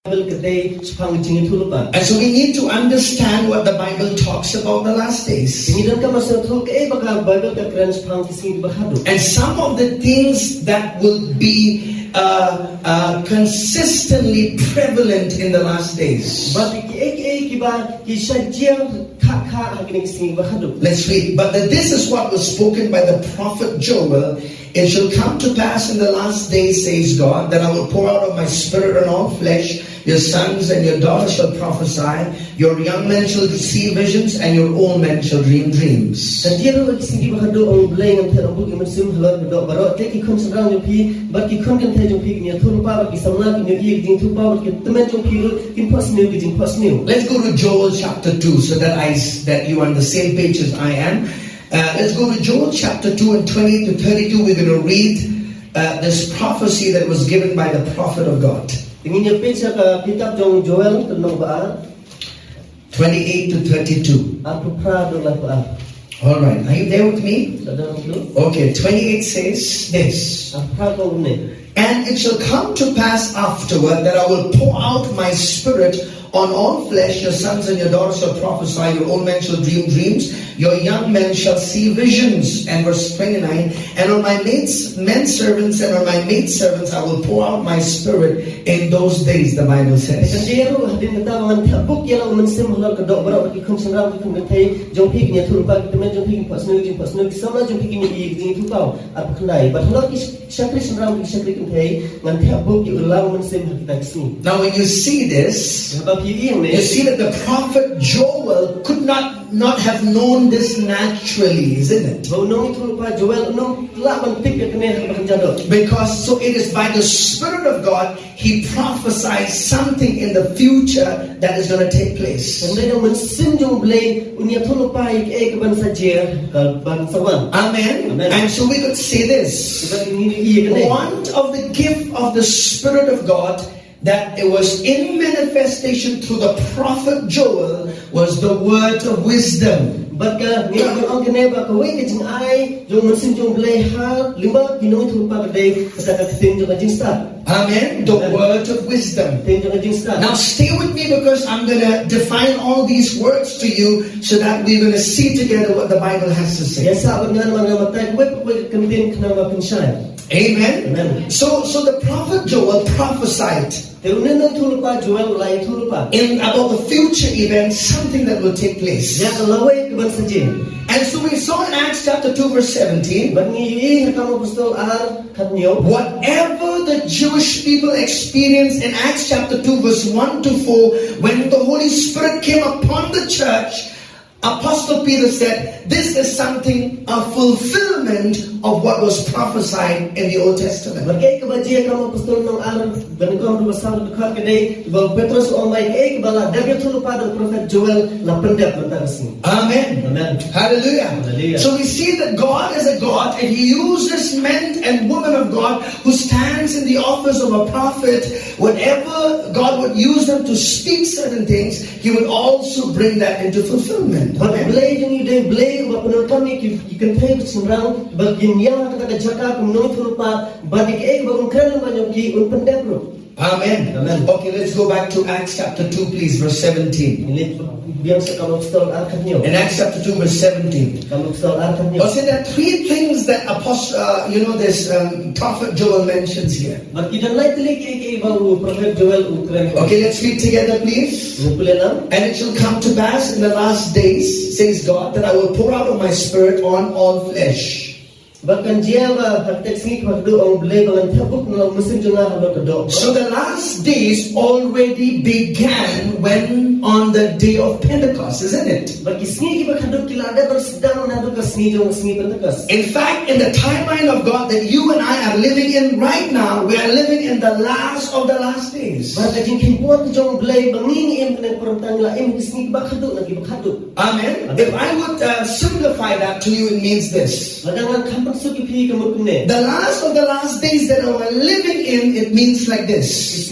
And so we need to understand what the Bible talks about the last days. And some of the things that will be consistently prevalent in the last days. Let's read. But this is what was spoken by the prophet Joel. It shall come to pass in the last days, says God, that I will pour out of my spirit on all flesh. Your sons and your daughters shall prophesy. Your young men shall see visions, and your old men shall dream dreams. And let's go to Joel chapter 2 so that you are on the same page as I am. Let's go to Joel chapter 2 and 20 to 32. We're going to read this prophecy that was given by the prophet of God. 28 to 32. All right, are you there with me? Okay, 28 says this. And it shall come to pass afterward that I will pour out my spirit on all flesh. Your sons and your daughters shall prophesy. Your old men shall dream dreams. Your young men shall see visions. And verse 29. And on my men servants and on my maid servants I will pour out my spirit in those days, the Bible says. Now when you see this, you see that the prophet Joel could not have known this naturally, isn't it? Because so it is by the Spirit of God he prophesies something in the future that is going to take place. Amen. And so we could say this. One of the gift of the Spirit of God that it was in manifestation through the prophet Joel was the word of wisdom. Amen. The word of wisdom. Now stay with me because I'm going to define all these words to you so that we're going to see together what the Bible has to say. Amen. Amen. So the prophet Joel prophesied in about the future event, something that will take place. And so we saw in Acts chapter 2 verse 17, whatever the Jewish people experienced in Acts chapter 2 verse 1 to 4, when the Holy Spirit came upon the church, Apostle Peter said, this is something, a fulfillment of what was prophesied in the Old Testament. Amen. Amen. Hallelujah. So we see that God is a God and He uses men and women of God who stands in the office of a prophet. Whatever God would use them to speak certain things, He would also bring that into fulfillment. Amen. Amen. Amen. Okay, let's go back to Acts chapter 2, please, verse 17. In Acts chapter 2, verse 17. So there are three things that prophet Joel mentions here. Okay, let's read together, please. And it shall come to pass in the last days, says God, that I will pour out of my spirit on all flesh. So the last days already began when on the day of Pentecost, isn't it? In fact, in the timeline of God that you and I are living in right now, we are living in the last of the last days. Amen. If I would simplify that to you, it means this. The last of the last days that we're living in, it means like this.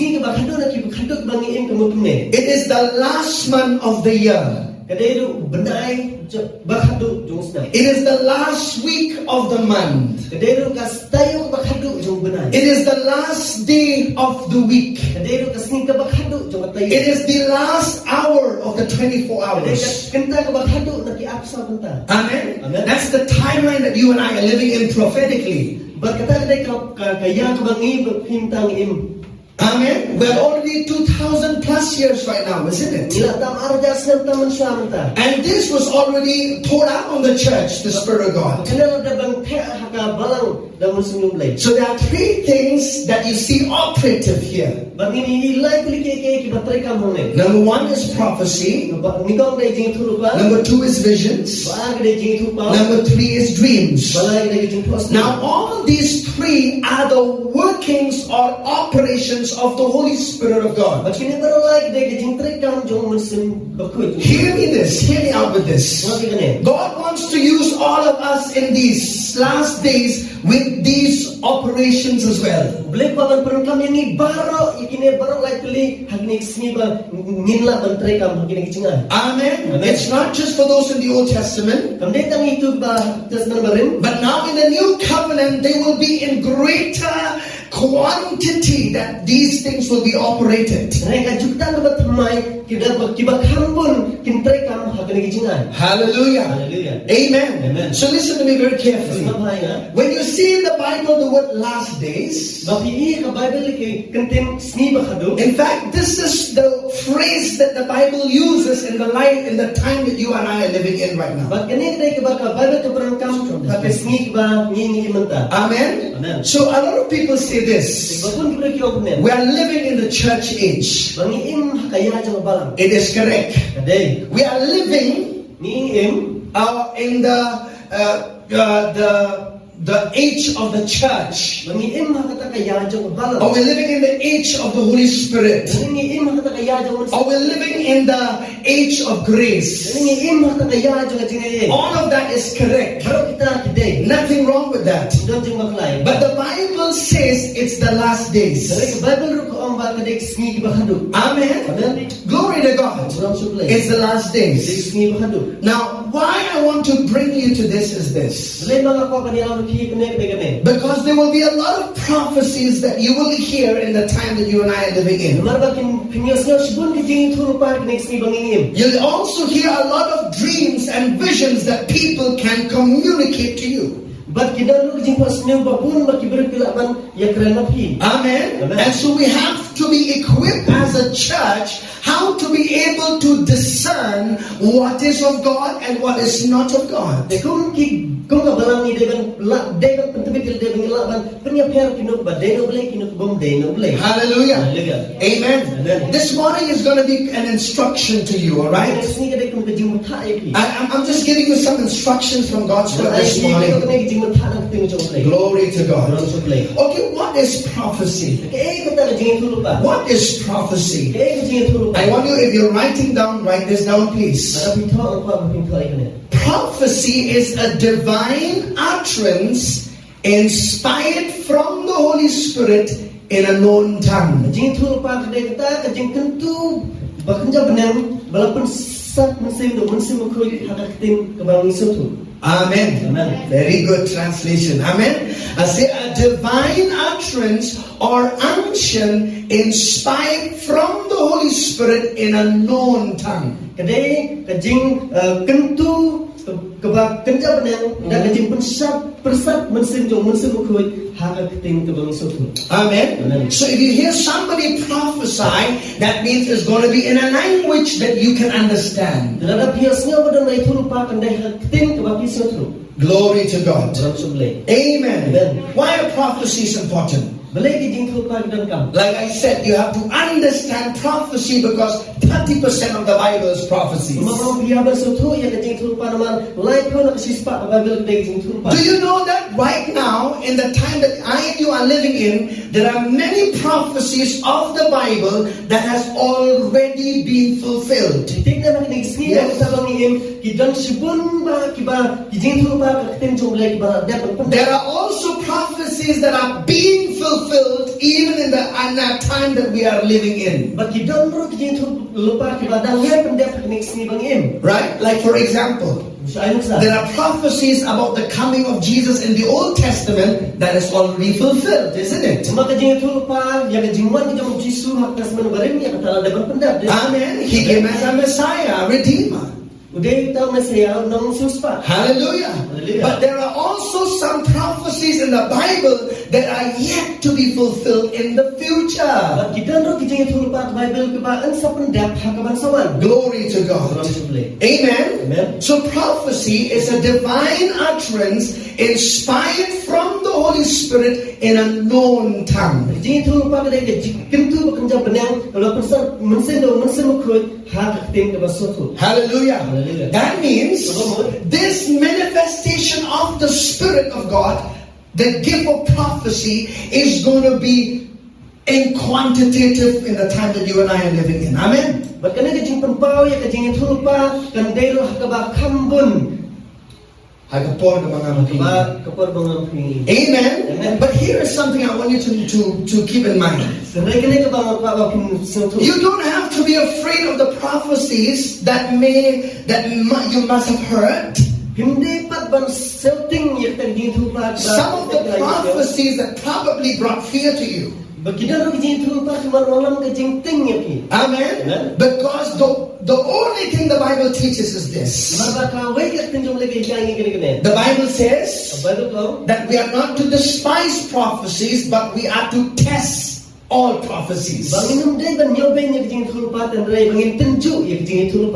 It is the last month of the year. It is the last week of the month. It is the last day of the week. It is the last hour of the 24 hours. Amen. That's the timeline that you and I are living in prophetically. Amen. We're already 2,000 plus years right now, isn't it? And this was already poured out on the church, the Spirit of God. So there are three things that you see operative here. Number one is prophecy. Number two is visions. Number three is dreams. Now all these three are the workings or operations of the Holy Spirit of God. Hear me this, hear me out with this. God wants to use all of us in these last days with these operations as well. Amen. It's not just for those in the Old Testament, but now in the New Covenant they will be in greater quantity that these things will be operated. Hallelujah. Hallelujah. Amen. Amen. So listen to me very carefully. When you see in the Bible the word last days, in fact this is the phrase that the Bible uses in the life in the time that you and I are living in right now. Amen. Amen. So a lot of people say this: we are living in the church age. It is correct. We are living in the age of the church. Or we're living in the age of the Holy Spirit. Or we're living in the age of grace. All of that is correct. Nothing wrong with that. But the Bible says it's the last days. Amen. Glory to God. It's the last days. Now, why I want to bring you to this is this. Because there will be a lot of prophecies that you will hear in the time that you and I are living in. You'll also hear a lot of dreams and visions that people can communicate to you. Amen. And so we have to be equipped as a church how to be able to discern what is of God and what is not of God. Hallelujah. Amen. This morning is going to be an instruction to you, alright? I'm just giving you some instructions from God's word this morning. Glory to God. Okay, what is prophecy? What is prophecy? I want you, if you're writing down, write this down, please. Prophecy is a divine utterance inspired from the Holy Spirit in a known tongue. Amen. Amen. Very good translation. Amen. I say a divine utterance or unction inspired from the Holy Spirit in a known tongue. Amen. So if you hear somebody prophesy, that means it's going to be in a language that you can understand. Glory to God. Amen. Why are prophecies important? Like I said, you have to understand prophecy because 30% of the Bible is prophecies. Do you know that right now, in the time that I and you are living in, there are many prophecies of the Bible that has already been fulfilled? Yes. There are also prophecies prophecies that are being fulfilled even in that time that we are living in. Right? Like for example, there are prophecies about the coming of Jesus in the Old Testament that is already fulfilled, isn't it? Amen. He came as a Messiah, a Redeemer. Hallelujah. But there are also some prophecies in the Bible that are yet to be fulfilled in the future. Glory to God. Amen. So prophecy is a divine utterance inspired from the Holy Spirit in a known tongue. Hallelujah. That means this manifestation of the Spirit of God, the gift of prophecy, is going to be in quantitative in the time that you and I are living in. Amen. Amen. But here is something I want you to keep in mind. You don't have to be afraid of the prophecies that you must have heard. Some of the prophecies that probably brought fear to you. Amen. Because the only thing the Bible teaches is this. The Bible says that we are not to despise prophecies, but we are to test all prophecies.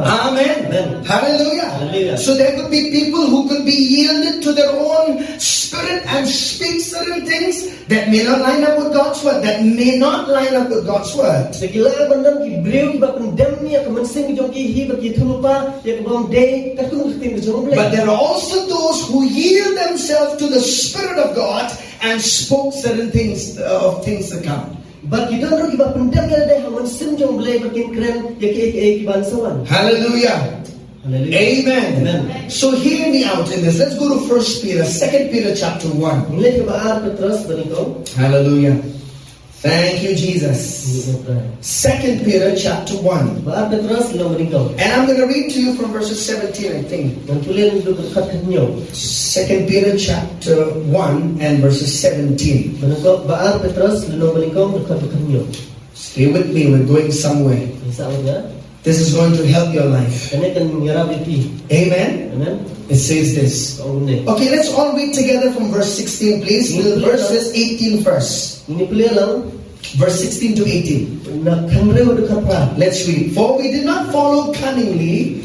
Amen. Hallelujah. So there could be people who could be yielded to their own spirit and speak certain things that may not line up with God's word, that may not line up with God's word. But there are also those who yield themselves to the Spirit of God and spoke certain things of things to come. Hallelujah. Amen. So hear me out in this. Let's go to 1 Peter, 2 Peter chapter 1. Hallelujah. Thank you, Jesus. 2 Peter chapter 1. And I'm going to read to you from verses 17, I think. 2 Peter chapter 1 and verses 17. Stay with me, we're going somewhere. This is going to help your life. Amen. It says this. Okay, let's all read together from verse 16, please. Verses 18 first. Verse 16 to 18. Let's read. For we did not follow cunningly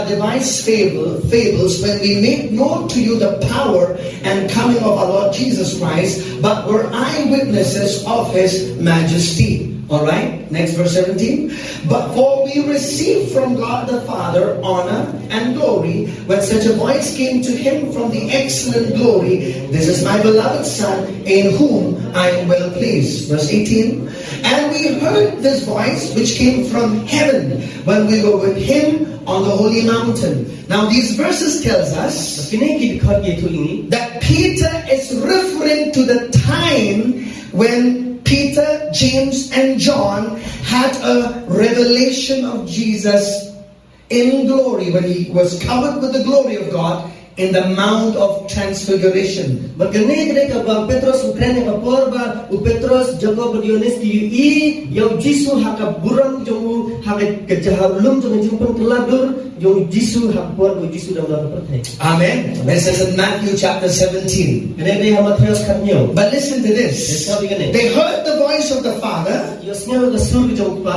devised fables when we made known to you the power and coming of our Lord Jesus Christ, but were eyewitnesses of His majesty. Alright, next verse 17. But for we received from God the Father honor and glory when such a voice came to Him from the excellent glory, this is my beloved Son in whom I am well pleased. Verse 18. And we heard this voice which came from heaven when we were with Him on the holy mountain. Now these verses tells us that Peter is referring to the time when Peter, James, and John had a revelation of Jesus in glory, when he was covered with the glory of God in the Mount of Transfiguration. Amen. This is in Matthew chapter 17. But listen to this. They heard the voice of the Father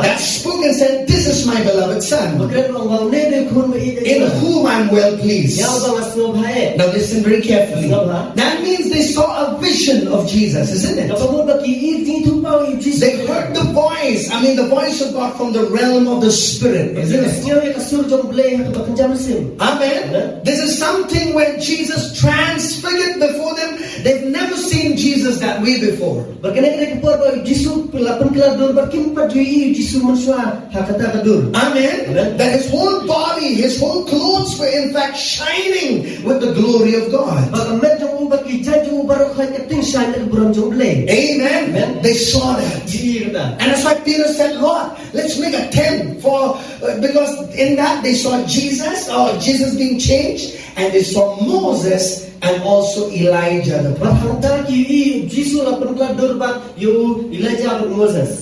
that spoke and said, this is my beloved Son, in whom I am well pleased. Now listen very carefully. That means they saw a vision of Jesus, isn't it? They heard the voice. I mean, the voice of God from the realm of the Spirit, isn't it? Amen. This is something when Jesus transfigured before them. They've never seen Jesus that way before. Amen. That his whole body, his whole clothes were in fact shining with the glory of God. Amen. They saw that. And that's why Peter said, Lord, let's make a tent for, because in that they saw Jesus, or Jesus being changed, and they saw Moses and also Elijah the prophet.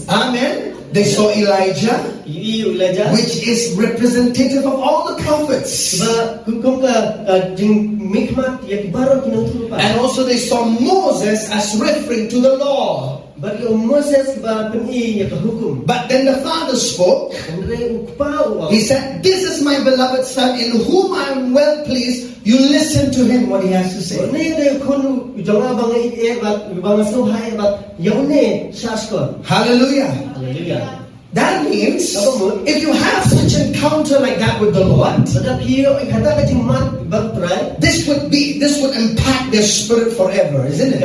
Amen. They saw Elijah, which is representative of all the prophets. And also they saw Moses as referring to the law. But then the Father spoke. He said, this is my beloved Son in whom I am well pleased. You listen to him, what he has to say. Hallelujah. Hallelujah. That means if you have such encounter like that with the Lord, this would impact their spirit forever, isn't it?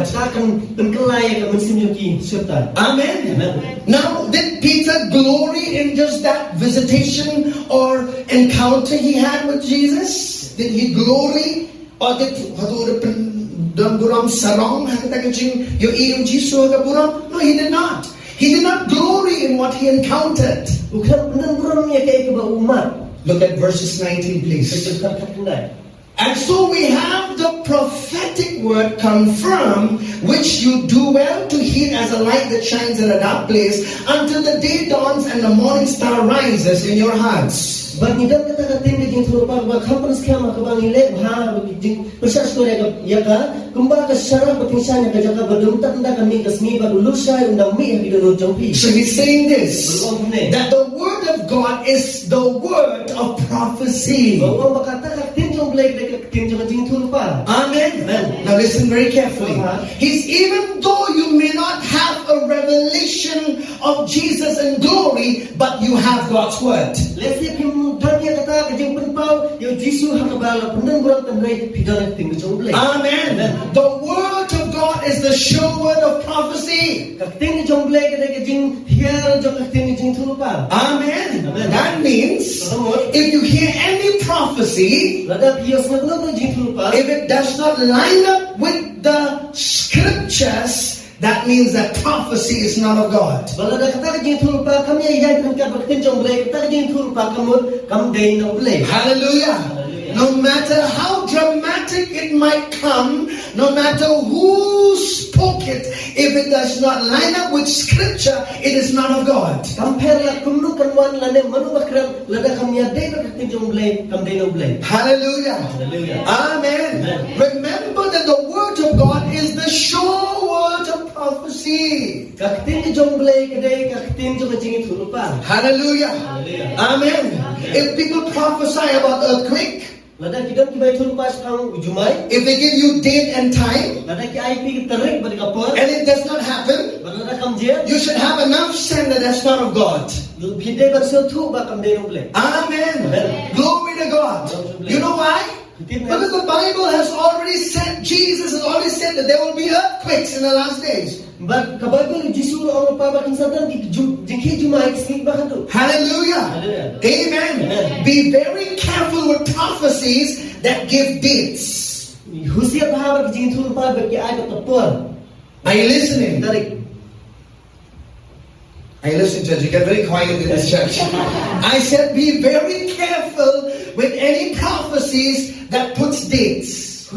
Amen. Now, did Peter glory in just that visitation or encounter he had with Jesus? Did he glory, or did no, he did not. He did not glory in what he encountered. Look at verses 19, please. And so we have the prophetic word confirmed, which you do well to heed as a light that shines in a dark place, until the day dawns and the morning star rises in your hearts. But you don't get that thing that you about companies come up about you let her process to Yaka, Kumbaka Shara, but Insana Kajaka, but don't make us me, but Lusha and the me. So he's saying this, that the word of God is the word of prophecy. Amen. Now listen very carefully. He's, even though you may not have a revelation of Jesus in glory, but you have God's word. Amen. The word of God is the sure word of prophecy. Amen. That means if you hear any prophecy, if it does not line up with the scriptures, that means that prophecy is not of God. Hallelujah. No matter how dramatic it might come, no matter who spoke it, if it does not line up with scripture, it is not of God. Hallelujah. Amen. Remember that the word of God is the sure word of prophecy. Hallelujah. Amen. If people prophesy about earthquake, if they give you date and time, and it does not happen, you should have enough sense that that's not of God. Amen. Glory to God. You know why? Because the Bible has already said, Jesus has already said that there will be earthquakes in the last days. But hallelujah. Amen. Be very careful with prophecies that give dates. Are you listening? Are you listening, church? You get very quiet in this church. I said be very careful with any prophecies that puts dates.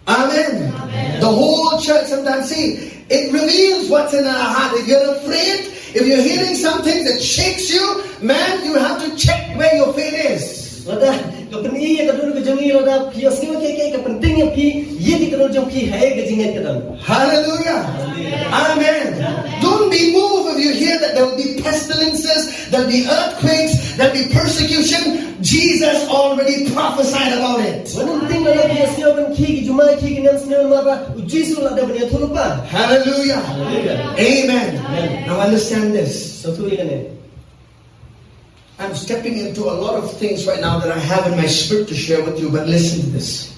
Amen. The whole church sometimes see, it reveals what's in our heart. If you're afraid, if you're hearing something that shakes you, man, you have to check where your faith is. Hallelujah. Amen. Don't be moved if you hear that there will be pestilences, there will be earthquakes, there will be persecution. Jesus already prophesied about it. Hallelujah. Amen. Now understand this. I'm stepping into a lot of things right now that I have in my spirit to share with you, but listen to this.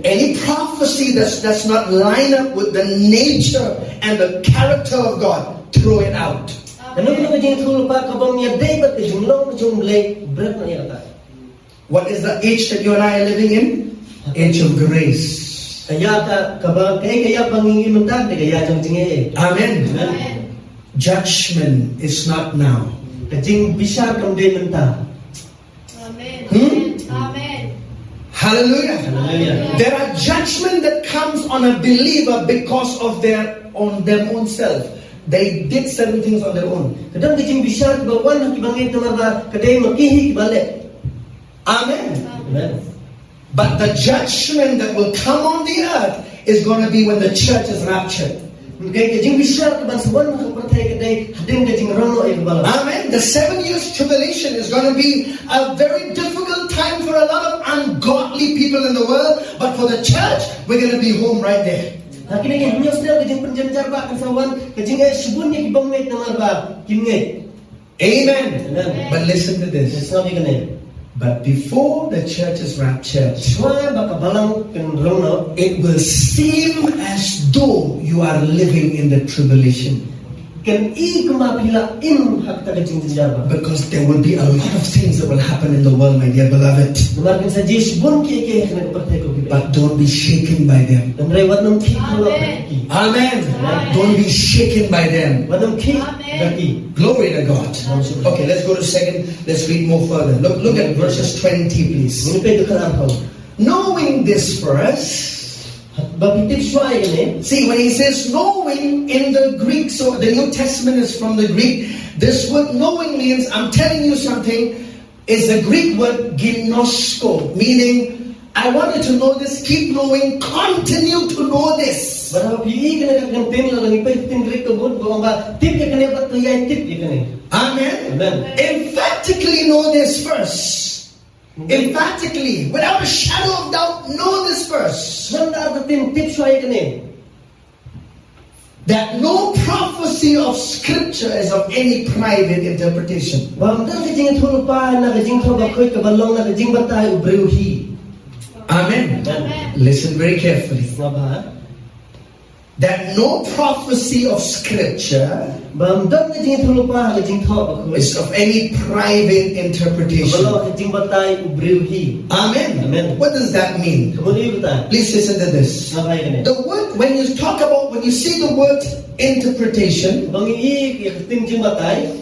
Any prophecy that's not lined up with the nature and the character of God, throw it out. What is the age that you and I are living in? Age of grace. Amen. Judgment is not now. Amen. Hallelujah. There are judgment that comes on a believer because of their own self. They did certain things on their own. Amen. But the judgment that will come on the earth is going to be when the church is raptured. Amen. The 7 years tribulation is going to be a very difficult time for a lot of ungodly people in the world. But for the church, we're going to be home right there. Amen. But listen to this. But before the church is raptured, it will seem as though you are living in the tribulation. Because there will be a lot of things that will happen in the world, my dear beloved. But don't be shaken by them. Amen. Don't be shaken by them. Glory to God. Okay, let's go to let's read more further. Look at verses 20, please. Knowing this first. See, when he says knowing in the Greek, so the New Testament is from the Greek. This word knowing means, I'm telling you something, is the Greek word ginosko, meaning I want you to know this, keep knowing, continue to know this. Amen. Emphatically know this first. Emphatically, without a shadow of doubt, know this verse. That no prophecy of scripture is of any private interpretation. Amen. Listen very carefully. That no prophecy of scripture is of any private interpretation. Amen. What does that mean? Please listen to this. The word, when you see the word interpretation,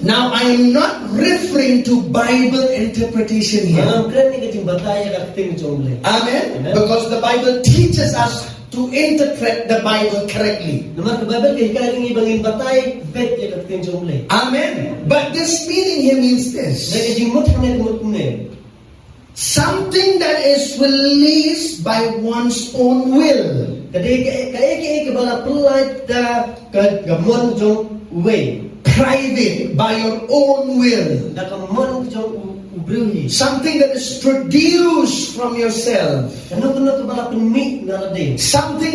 now I am not referring to Bible interpretation here. Amen. Because the Bible teaches us to interpret the Bible correctly. Amen. But this meaning here means this. Something that is released by one's own will. Private, by your own will. Something that is produced from yourself. Something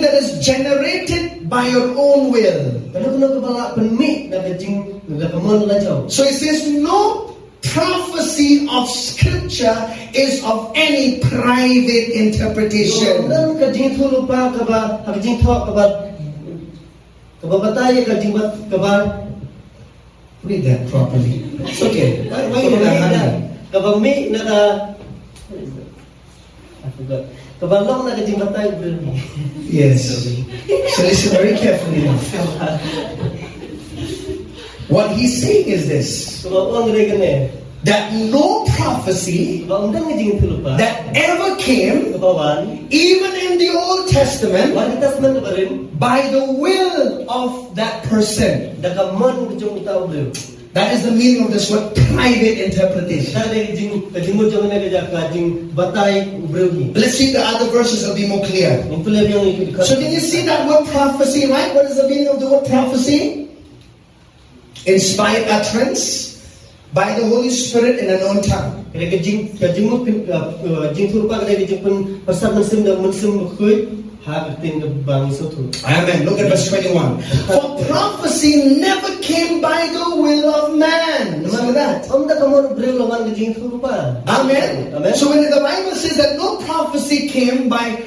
that is generated by your own will. So it says no prophecy of scripture is of any private interpretation. Read that properly. It's okay. Why you not that? I forgot. Yes. So listen very carefully now. What he's saying is this. That no prophecy that ever came, even in the Old Testament, by the will of that person. That is the meaning of this word, private interpretation. Let's see the other verses, will be more clear. So can you see that word prophecy, right? What is the meaning of the word prophecy? Inspired utterance. by the Holy Spirit in an unknown tongue. Amen. Look at verse 21. For prophecy never came by the will of man. Remember that? Amen. So when the Bible says that no prophecy came by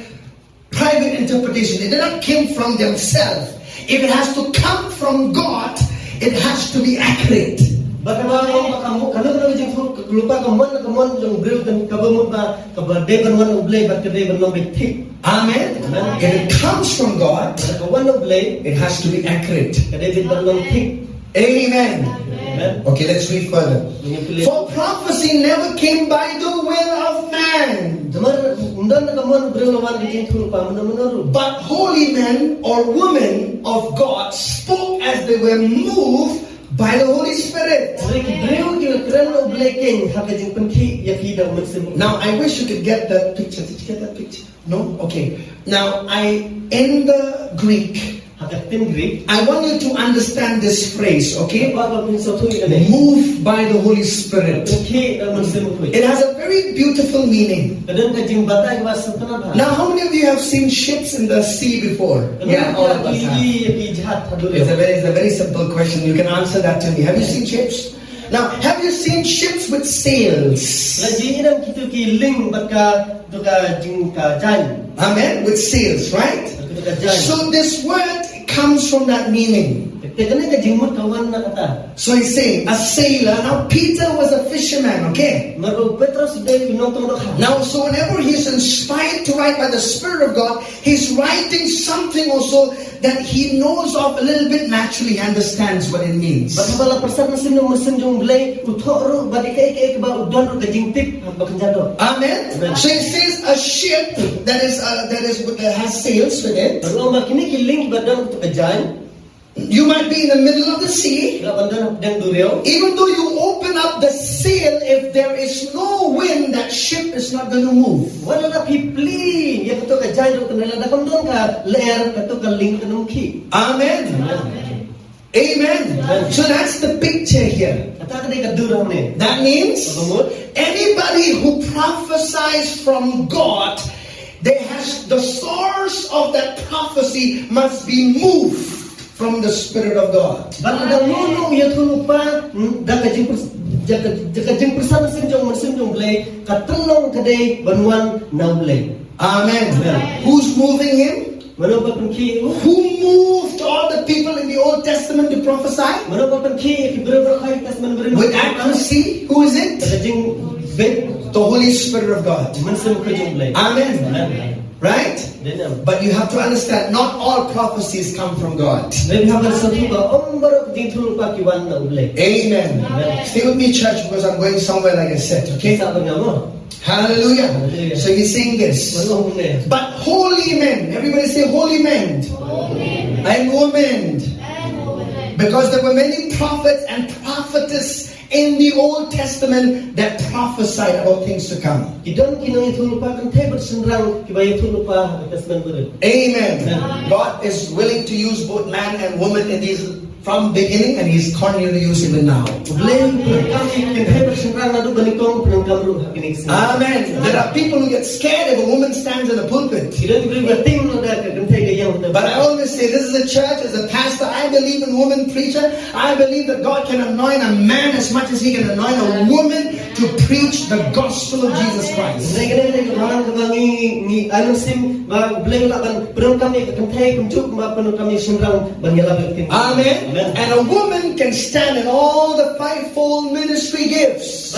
private interpretation, it did not come from themselves. If it has to come from God, it has to be accurate. Amen. If it comes from God, it has to be accurate. Amen. Okay, let's read further. For prophecy never came by the will of man, but holy men or women of God spoke as they were moved by the Holy Spirit. Now I wish you could get that picture. Did you get that picture? No? Okay. Now in the Greek, I want you to understand this phrase, okay? Moved by the Holy Spirit. It has a very beautiful meaning. Now, how many of you have seen ships in the sea before? Yeah, all of us have. It's a very simple question. You can answer that to me. Have you seen ships? Now, have you seen ships with sails? Amen? With sails, right? So this word comes from that meaning. So he's saying a sailor. Now Peter was a fisherman, okay? Now so whenever he's inspired to write by the Spirit of God, he's writing something also that he knows of a little bit naturally, he understands what it means. Amen. So he says a ship that has sails with it. You might be in the middle of the sea. Even though you open up the sail, if there is no wind, that ship is not going to move. Amen. Amen. So that's the picture here. That means anybody who prophesies from God, the source of that prophecy must be moved from the Spirit of God. Amen. Who's moving him? Who moved all the people in the Old Testament to prophesy? With accuracy? Who is it? The Holy Spirit of God. Amen. Right? But you have to understand, not all prophecies come from God. Amen. Stay with me, church, because I'm going somewhere like I said, okay? Hallelujah. So he's saying this. But holy men, everybody say holy men. And women. Because there were many prophets and prophetess in the Old Testament that prophesied about things to come. Amen. God is willing to use both man and woman in these from beginning, and He's continuing to use even now. Amen. There are people who get scared if a woman stands in a pulpit. But I always say, this is a church, as a pastor, I believe in woman preacher. I believe that God can anoint a man as much as He can anoint a woman to preach the gospel of Jesus Christ. Amen. And a woman can stand in all the fivefold ministry gifts.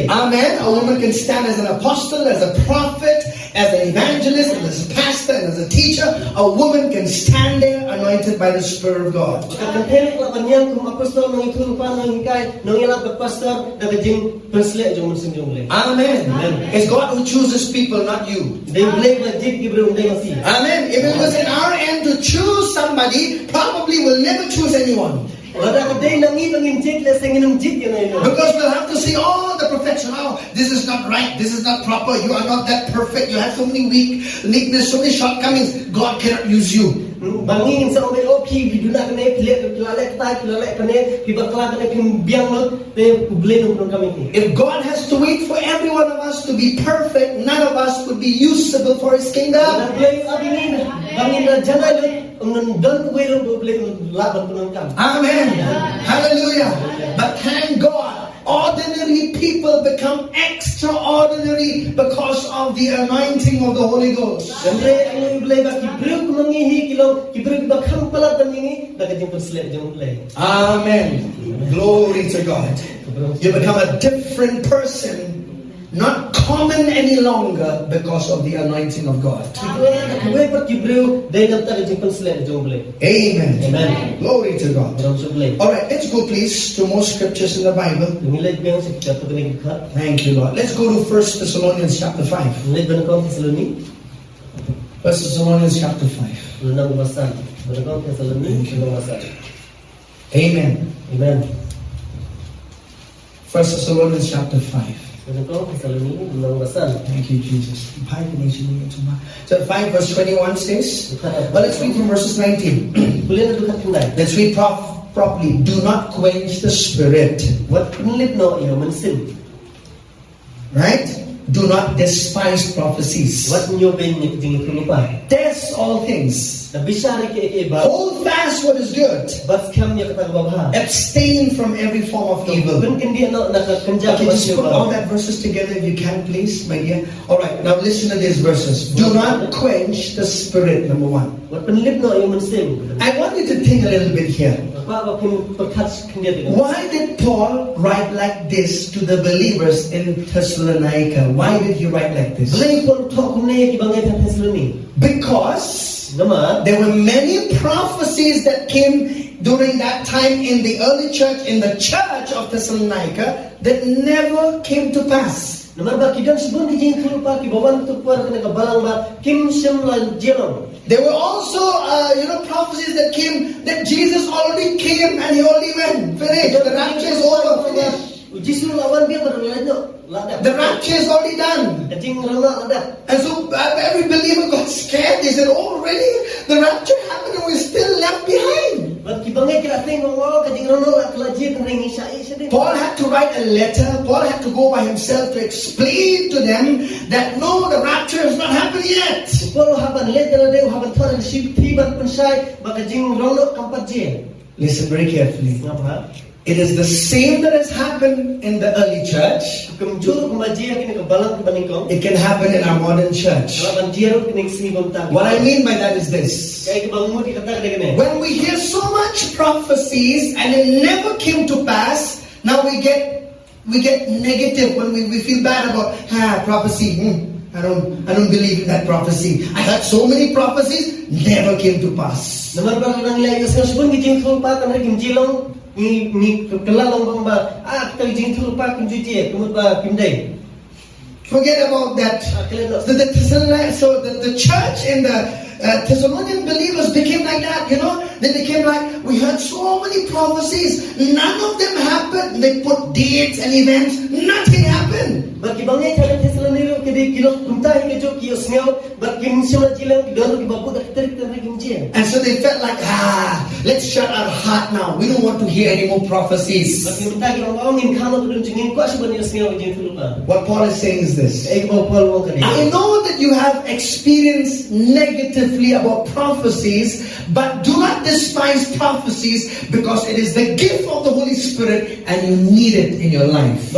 Amen. A woman can stand as an apostle, as a prophet, as an evangelist, as a pastor, and as a teacher. A woman can stand there anointed by the Spirit of God. Amen. It's God who chooses people, not you. Amen. If it was in our end to choose somebody, probably we'll never choose anyone. Because we'll have to see all the perfection. Oh, this is not right. This is not proper. You are not that perfect. You have so many weakness, so many shortcomings. God cannot use you. Bangin sa ome opi biduna kene pilale kene pibakla kene pimbiang lot te kuble nung kami ni. If God has to wait for every one of us to be perfect, none of us would be usable for His kingdom. Bangin na jangan don kuble laban kunang kam. Amen. Hallelujah. But thank God, ordinary people become extraordinary because of the anointing of the Holy Ghost. Amen. Glory to God. You become a different person, not common any longer because of the anointing of God. Amen. Amen. Glory to God. All right, let's go please to more scriptures in the Bible. Thank you, Lord. Let's go to 1 Thessalonians chapter 5. 1 Thessalonians chapter 5. Amen. Amen. 1 Thessalonians chapter 5. Thank you, Jesus. So 5 verse 21 says, well, let's read from verses 19. Let's read properly. Do not quench the spirit. Right? Do not despise prophecies. Test all things. Hold fast what is good. Abstain from every form of evil. Okay, just put all that verses together if you can, please, my dear. All right, now listen to these verses. Do not quench the spirit, number 1. I want you to think a little bit here. Why did Paul write like this to the believers in Thessalonica? Why did he write like this? Because there were many prophecies that came during that time in the early church, in the church of Thessalonica, that never came to pass. There were also, prophecies that came that Jesus already came and He already went. Finished. The rapture is over. Finished. The rapture is already done. And so every believer got scared. They said, oh really? The rapture happened and we're still left behind. Paul had to write a letter. Paul had to go by himself to explain to them that no, the rapture has not happened yet. Listen very carefully. It is the same that has happened in the early church. It can happen in our modern church. What I mean by that is this. When we hear so much prophecies and it never came to pass, now we get negative when we feel bad about prophecy. I don't believe in that prophecy. I heard so many prophecies, never came to pass. Forget about that. The church and the Thessalonian believers became like that, They became like, we heard so many prophecies, none of them happened. They put dates and events, nothing happened. And so they felt like, let's shut our heart now. We don't want to hear any more prophecies. What Paul is saying is this. I know that you have experienced negatively about prophecies, but do not despise prophecies because it is the gift of the Holy Spirit and you need it in your life.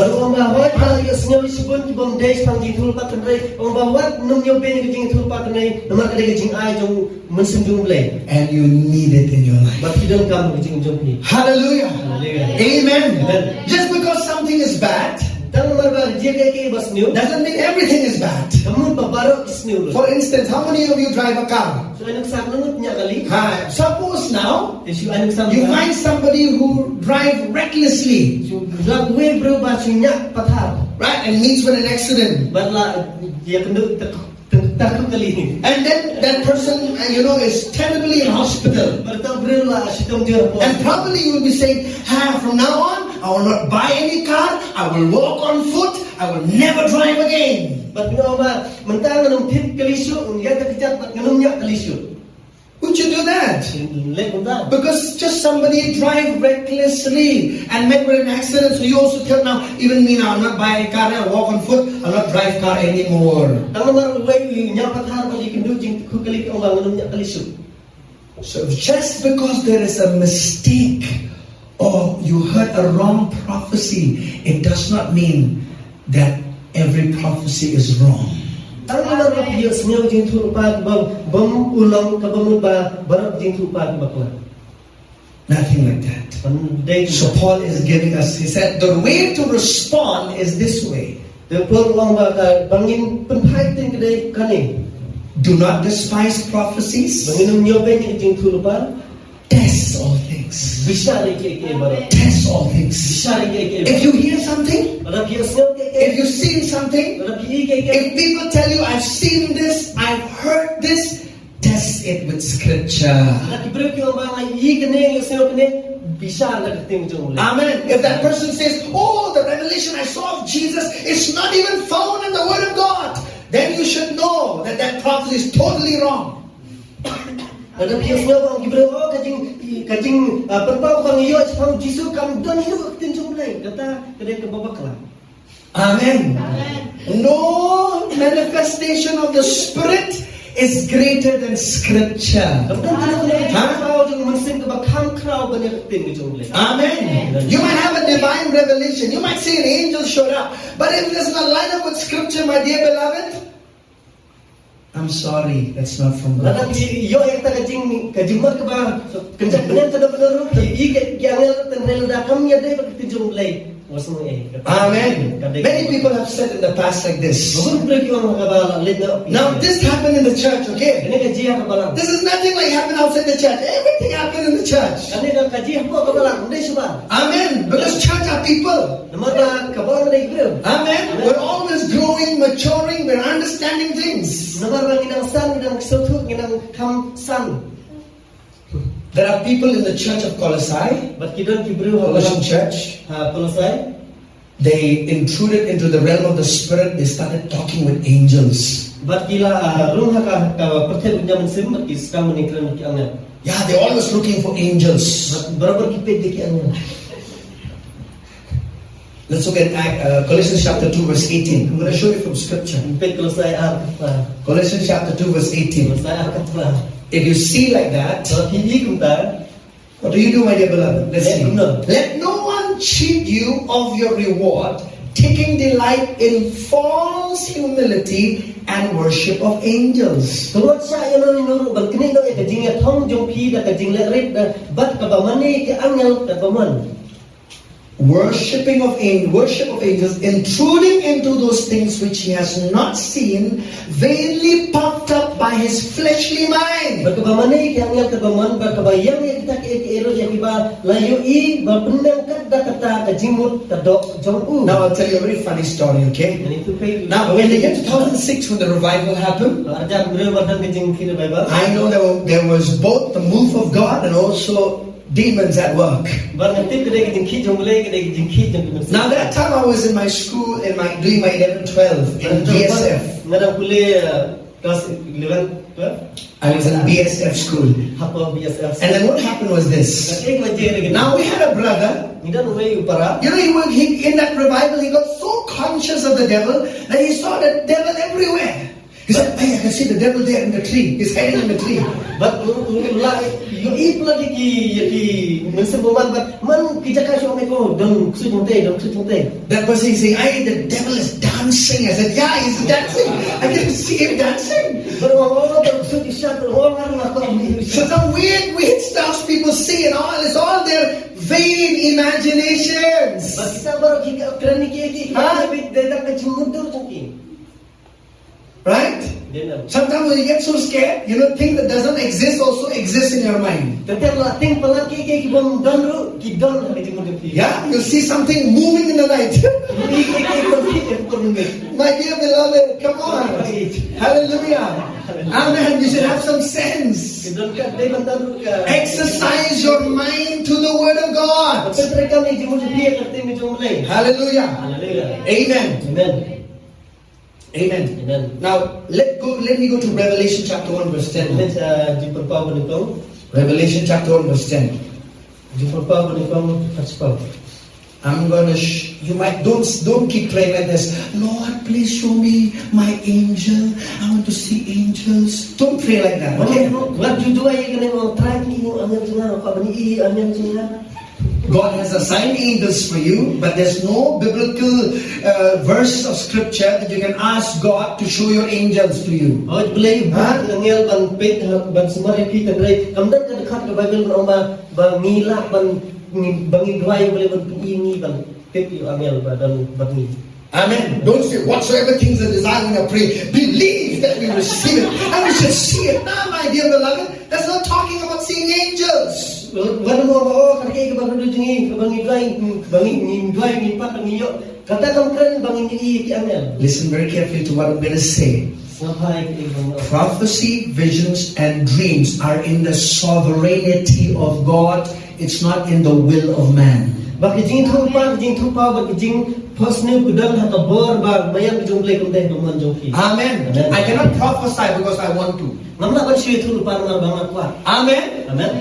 And you need it in your life. Hallelujah. Amen. Just because something is bad doesn't mean everything is bad. For instance, how many of you drive a car? Suppose now you find somebody who drives recklessly, right, and meets with an accident. And then that person, is terribly in hospital. And probably you will be saying, from now on, I will not buy any car, I will walk on foot, I will never drive again. Would you do that? Let them down. Because just somebody drive recklessly and met with an accident, so you also tell now, even me now, I'm not buying a car, I walk on foot, I'll not drive car anymore. So just because there is a mistake or you heard a wrong prophecy, it does not mean that every prophecy is wrong. Nothing like that. So Paul is giving us, he said, the way to respond is this way. Do not despise prophecies. Test all things. Test all things. If you hear something, if you've seen something, if people tell you, I've seen this, I've heard this, test it with scripture. Amen. If that person says, oh, the revelation I saw of Jesus is not even found in the Word of God, then you should know that that prophecy is totally wrong. Amen. No manifestation of the Spirit is greater than Scripture. Amen. You might have a divine revelation. You might see an angel showed up. But if it does not line up with Scripture, my dear beloved, I'm sorry, that's not from God. Amen. Many people have said in the past like this. Now this happened in the church, okay? This is nothing like happened outside the church. Everything happened in the church. Amen. Because church are people. Amen. We're always growing, maturing, we're understanding things. There are people in the church of Colossae, Colossian church. They intruded into the realm of the Spirit. They started talking with angels. Yeah, they're always looking for angels. Let's look at Colossians chapter 2 verse 18. I'm going to show you from scripture. Colossians chapter 2 verse 18. If you see like that, what do you do, my dear beloved? Let's see. Let no one cheat you of your reward, taking delight in false humility and worship of angels. Worship of angels, intruding into those things which he has not seen, vainly puffed up by his fleshly mind. Now I'll tell you a very funny story, okay? Now in the year 2006 when the revival happened, I know there was both the move of God and also demons at work. Now that time I was in my school, doing my 11-12 in BSF. I was in BSF school. And then what happened was this. Now we had a brother. He in that revival he got so conscious of the devil that he saw the devil everywhere. He said, hey, I can see the devil there in the tree. He's hiding in the tree. But that person is saying, hey, the devil is dancing. I said, yeah, he's dancing. I can see him dancing. So some weird stuff people see and all, it's all their vain imaginations. Right? Sometimes when you get so scared, things that doesn't exist also exist in your mind. Yeah, you see something moving in the night. My dear beloved, come on. Hallelujah. Amen. You should have some sense. Exercise your mind to the Word of God. Hallelujah. Amen. Amen. Amen. Now let me go to Revelation chapter 1 verse 10. Let's jumpa pa benikong. Revelation chapter 1 verse 10. Jumpa pa benikong paspa. I'm gonna you might don't keep praying like this. Lord, please show me my angel. I want to see angels. Don't pray like that. Okay? What you do ay kanang try ni angel nga ka bani angel nga. God has assigned angels for you, but there's no biblical verse of scripture that you can ask God to show your angels to you. Oh, boleh angel ban pet ban sumari kita rai. Kamdan ka dekat ke Bible ban ngila ban bangi dua boleh ban ini ban pet you angel dan bangi. Amen. Don't say whatsoever things are desired when I pray. Believe that we receive it. And we should see it. Now, my dear beloved, that's not talking about seeing angels. Listen very carefully to what I'm going to say. Prophecy, visions, and dreams are in the sovereignty of God. It's not in the will of man. Amen. I cannot prophesy because I want to. Amen. Amen.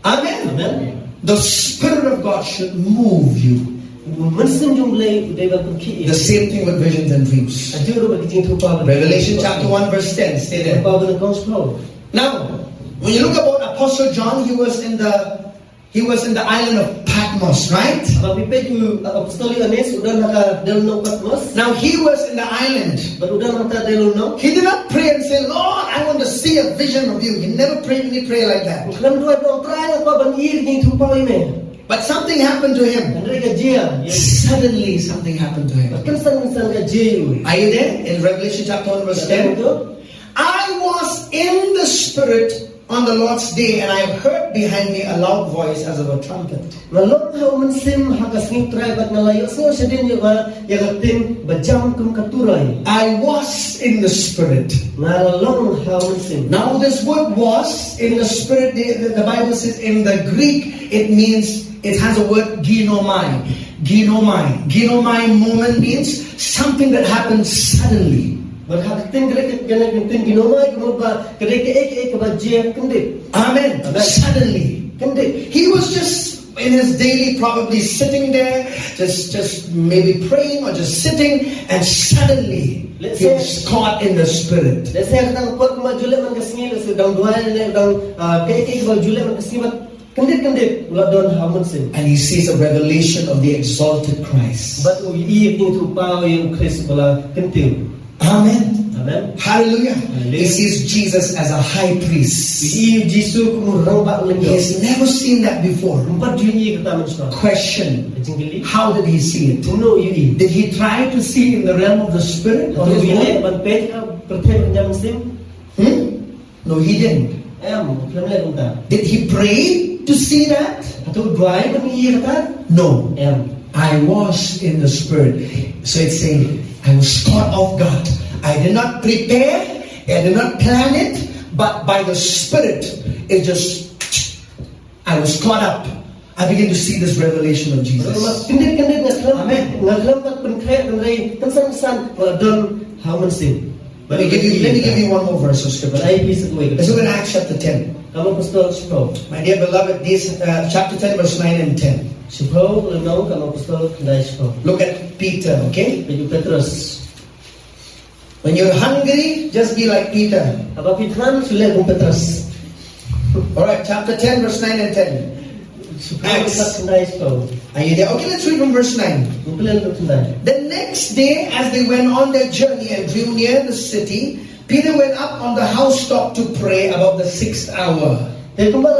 Amen. Amen. The Spirit of God should move you. The same thing with visions and dreams. Revelation chapter 1 verse 10. Stay there. Now, when you look about Apostle John, he was in the island of Patmos, right? Now he was in the island. He did not pray and say, Lord, I want to see a vision of you. He never prayed any prayer like that. But something happened to him. Suddenly something happened to him. Are you there? In Revelation chapter 1 verse 10. I was in the Spirit on the Lord's day, and I heard behind me a loud voice as of a trumpet. I was in the Spirit. Now this word was in the Spirit, the Bible says in the Greek, it has a word ginomai. Ginomai. Ginomai moment means something that happens suddenly. Amen. Suddenly. He was just in his daily probably sitting there, just maybe praying or just sitting, and suddenly he was caught in the Spirit. And he sees a revelation of the exalted Christ. Amen. Amen. Hallelujah. He sees Jesus as a high priest. He has never seen that before. Question: how did he see it? Did he try to see in the realm of the Spirit? No, he didn't. Did he pray to see that? No. I was in the Spirit. So it's saying, I was caught off guard. I did not prepare, I did not plan it, but by the Spirit, I was caught up. I began to see this revelation of Jesus. Amen. Let me give you one more verse of scripture. Let's look at Acts chapter 10. My dear beloved, this chapter 10 verse 9 and 10. Look at Peter, okay? When you're hungry, just be like Peter. Alright, chapter 10 verse 9 and 10. Acts. Are you there? Okay, let's read from verse 9. The next day, as they went on their journey and drew near the city, Peter went up on the housetop to pray about the 6th hour. Let's look at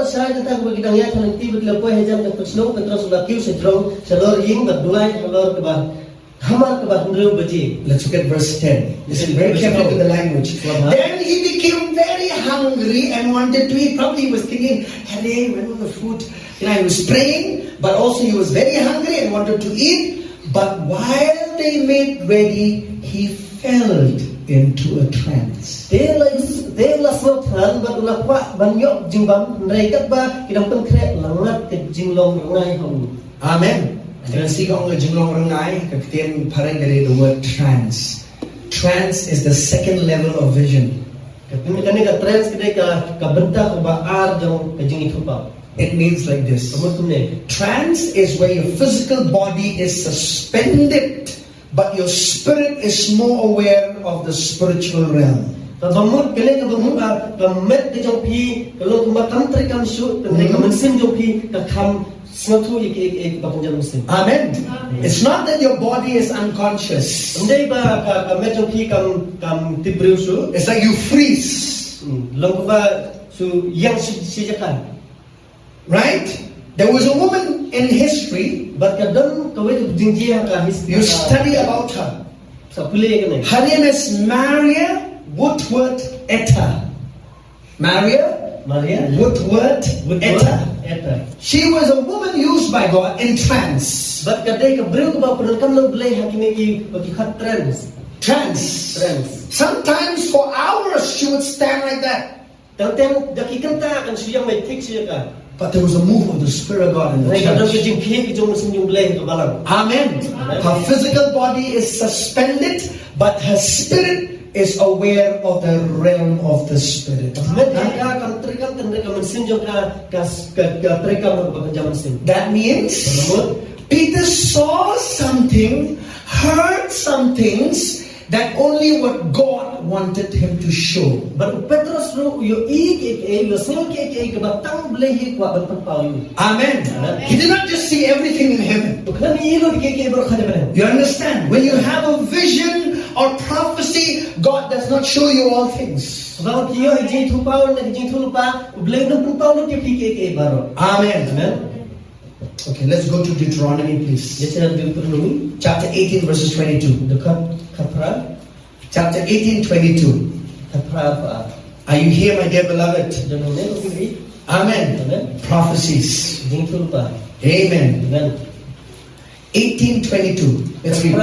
verse 10. Listen very carefully to the language. Then he became very hungry and wanted to eat. Probably he was thinking, hey, when will the food? He was praying, but also he was very hungry and wanted to eat. But while they made ready, he fell into a trance. Amen. The word trance. Trance is the second level of vision. Kami kani ka trans kini ka benta ko ba ar jong kajing itu pa. It means like this. Trance is where your physical body is suspended, but your spirit is more aware of the spiritual realm. Kabamut kini kabamut ka met di jong pi kalau kuma kantri kam shoot kani ka mensin jong pi ka kam suatu ik bapunjan mesin. Amen. It's not that your body is unconscious. Andai ba ka met jong pi kam tibriu su. It's like you freeze. Long ba su yang sijakan. Right? There was a woman in history. But kadang kawai tu jinjia ka history. You study about her. Sa pulih kani. Her name is Maria Woodward Etta. Maria Woodward Etta. She was a woman used by God in trance. But kadai ka beriu ba penangkam lo boleh hakimi ki kat trance. Trance. Sometimes for hours she would stand like that. Tang daki kenta kan siyang may tik siya ka. But there was a move of the Spirit of God in the church. Amen. Her physical body is suspended, but her spirit is aware of the realm of the Spirit. That means Peter saw something, heard some things that only what God wanted him to show. But Petrus Amen. He did not just see everything in heaven. You understand? When you have a vision or prophecy, God does not show you all things. Amen. Okay, let's go to Deuteronomy, please. Chapter 18, verses 22. Chapter 18, 22. Are you here, my dear beloved? Amen. Prophecies. Amen. 18:22. Let's read.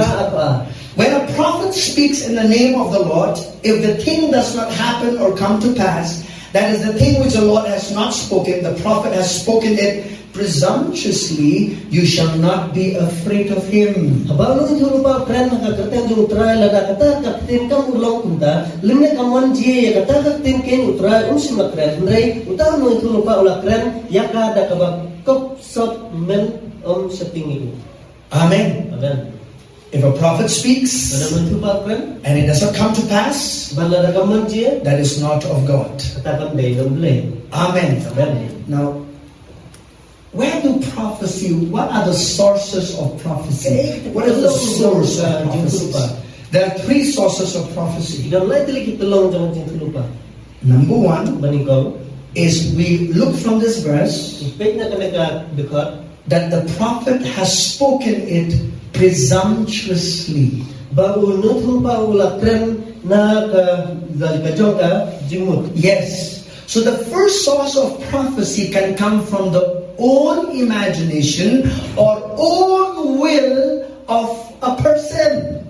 When a prophet speaks in the name of the Lord, if the thing does not happen or come to pass, that is the thing which the Lord has not spoken, the prophet has spoken it presumptuously, you shall not be afraid of him. Amen. If a prophet speaks and it does not come to pass, that is not of God. Amen. Now, where do prophecy, what are the sources of prophecy? What is the source of prophecy? There are three sources of prophecy. Number one is we look from this verse that the prophet has spoken it presumptuously. Yes. So the first source of prophecy can come from the own imagination or own will of a person.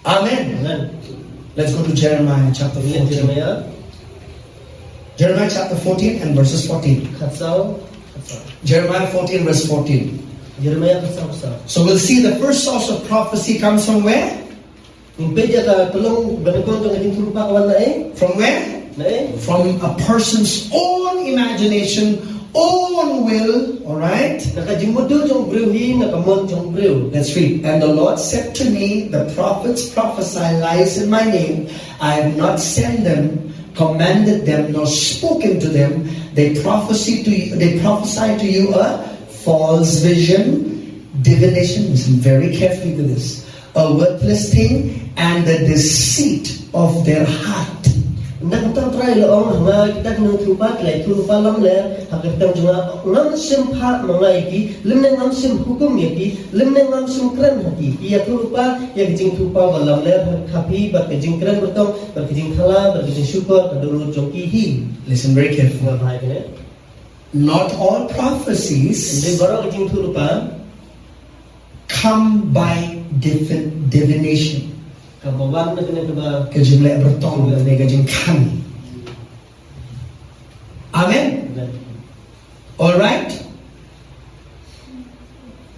Amen. Let's go to Jeremiah chapter 14. Jeremiah chapter 14 and verses 14. Jeremiah 14 verse 14. So we'll see the first source of prophecy comes from where? From where? From a person's own imagination, own will. Alright? Let's read. And the Lord said to me, the prophets prophesy lies in my name. I have not sent them, commanded them, nor spoken to them. They prophesy to you a false vision, divination. Listen very carefully to this. A worthless thing, and the deceit of their heart. Listen very carefully. Not all prophecies come by divination. Amen. All right.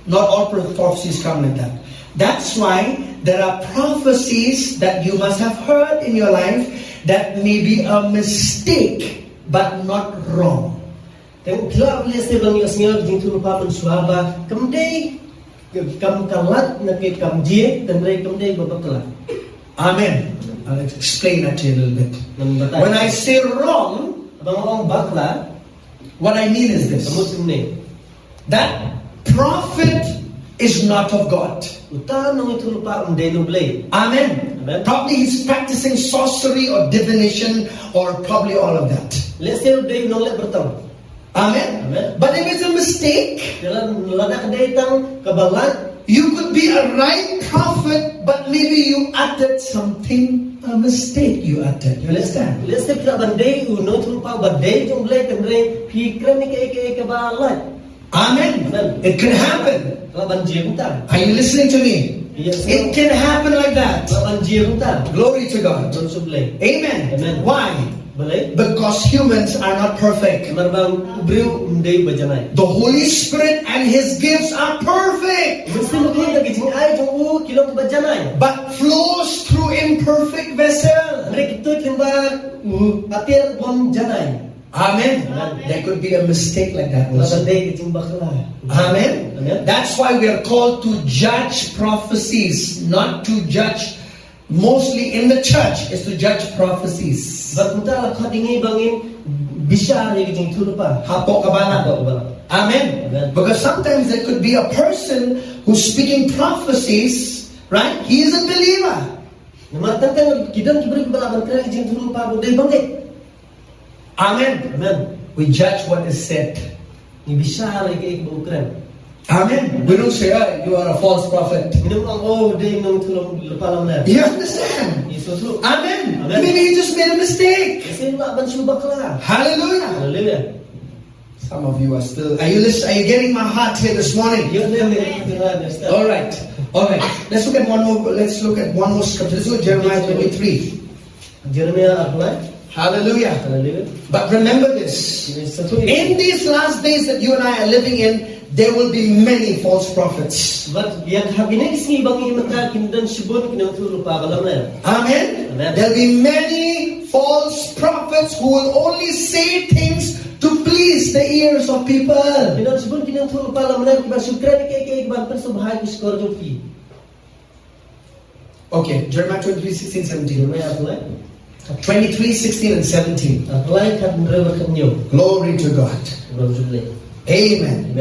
Not all prophecies come like that. That's why there are prophecies that you must have heard in your life that may be a mistake but not wrong. Teng kla boleh se bang yasnya jing tu lupa mensuaba kemdei kam kalat na ke kam je tendrai kemdei babakla. Amen. I'll explain that to you a little bit. When I say wrong, abang orang bakla, what I mean is this: that prophet is not of God. Amen. Amen. Probably he's practicing sorcery or divination or probably all of that. Amen. Amen. But if it's a mistake, you could be a right prophet, but maybe you uttered something, a mistake you uttered. You understand? Amen. It can happen. Are you listening to me? Yes, it can happen like that. Glory to God. Amen. Amen. Why? Because humans are not perfect. The Holy Spirit and His gifts are perfect, but flows through imperfect vessels. Amen. There could be a mistake like that also. Amen. That's why we are called to judge prophecies, not to judge. Mostly in the church is to judge prophecies. Amen. Because sometimes there could be a person who's speaking prophecies, right? He is a believer. Amen. We judge what is said. Amen. We don't say, oh, you are a false prophet. You understand? Amen. Maybe he just made a mistake. Hallelujah. Some of you are still. Are you listening? Are you getting my heart here this morning? All right. Let's look at one more. Let's look at one more scripture. Let's look at Jeremiah 23. Hallelujah. But remember this: in these last days that you and I are living in, there will be many false prophets. Amen. There'll be many false prophets who will only say things to please the ears of people. Okay, Jeremiah 23, 16, 17. 23, 16 and 17. Glory to God. Amen.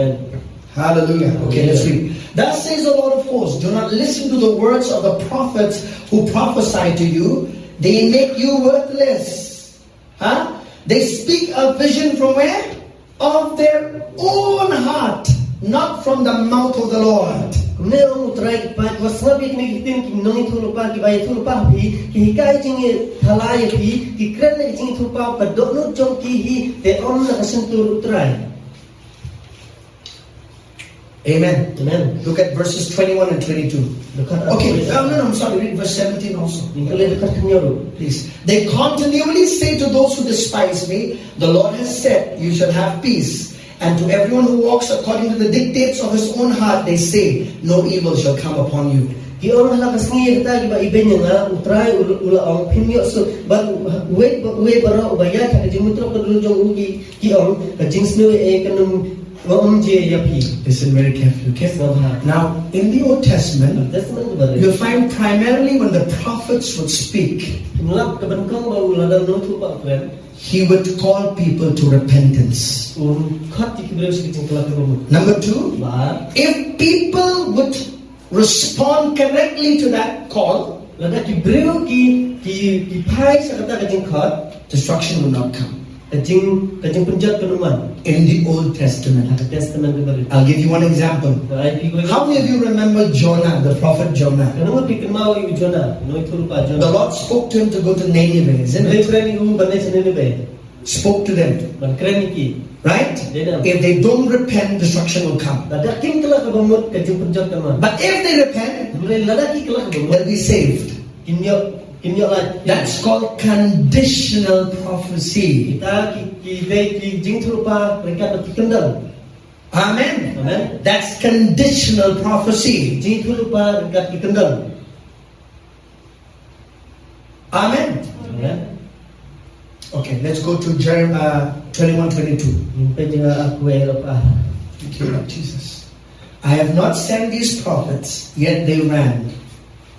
Hallelujah. Okay, let's read. Thus says the Lord of hosts, do not listen to the words of the prophets who prophesy to you. They make you worthless. They speak a vision from where? Of their own heart, not from the mouth of the Lord. Amen. Look at verses 21 and 22. Okay, I'm sorry, read verse 17 also. Please. They continually say to those who despise me, the Lord has said, you shall have peace. And to everyone who walks according to the dictates of his own heart, they say, no evil shall come upon you. Listen very carefully, okay? Now, in the Old Testament, you'll find primarily when the prophets would speak, he would call people to repentance. Number two, if people would respond correctly to that call, destruction will not come. In the Old Testament. I'll give you one example. How many of you remember Jonah, the prophet Jonah? The Lord spoke to him to go to Nineveh, isn't it? Spoke to them. Right? If they don't repent, destruction will come. But if they repent, they'll be saved. That's called conditional prophecy. Amen. Amen. That's conditional prophecy. Jing thu lupa kat ikendang. Amen. Amen. Okay, let's go to Jeremiah 21:22. Penjaga aku apa? Thank you, Lord Jesus. I have not sent these prophets, yet they ran.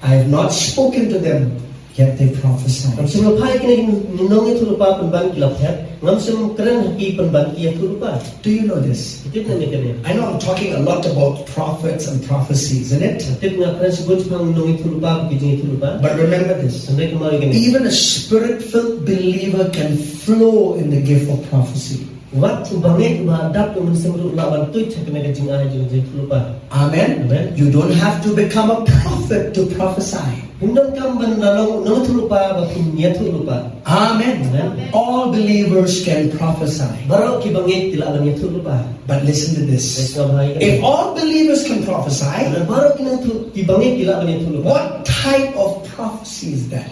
I have not spoken to them, yet they prophesied. Ngam lupa kini nong itu lupa penban kilapet. Ngam keren haki penban kia tu lupa. Do you know this? Itu nak kene. I know I'm talking a lot about prophets and prophecies, isn't it? Itu nak keren sebut pang nong itu lupa, kijing itu lupa. But remember this. Sampai kemari kene. Even a spirit-filled believer can flow in the gift of prophecy. Waktu banget bahadap yang mensemru lawan tu cakap mereka jing aja jing lupa. Amen. Amen. You don't have to become a prophet to prophesy. Undang kam bandalong nong tu lupa, bakin niat tu lupa. Amen. Amen. All believers can prophesy. Baru ki banget tidak niat tu lupa. But listen to this. If all believers can prophesy, baru ki banget tidak niat tu lupa. what type of prophecy is that?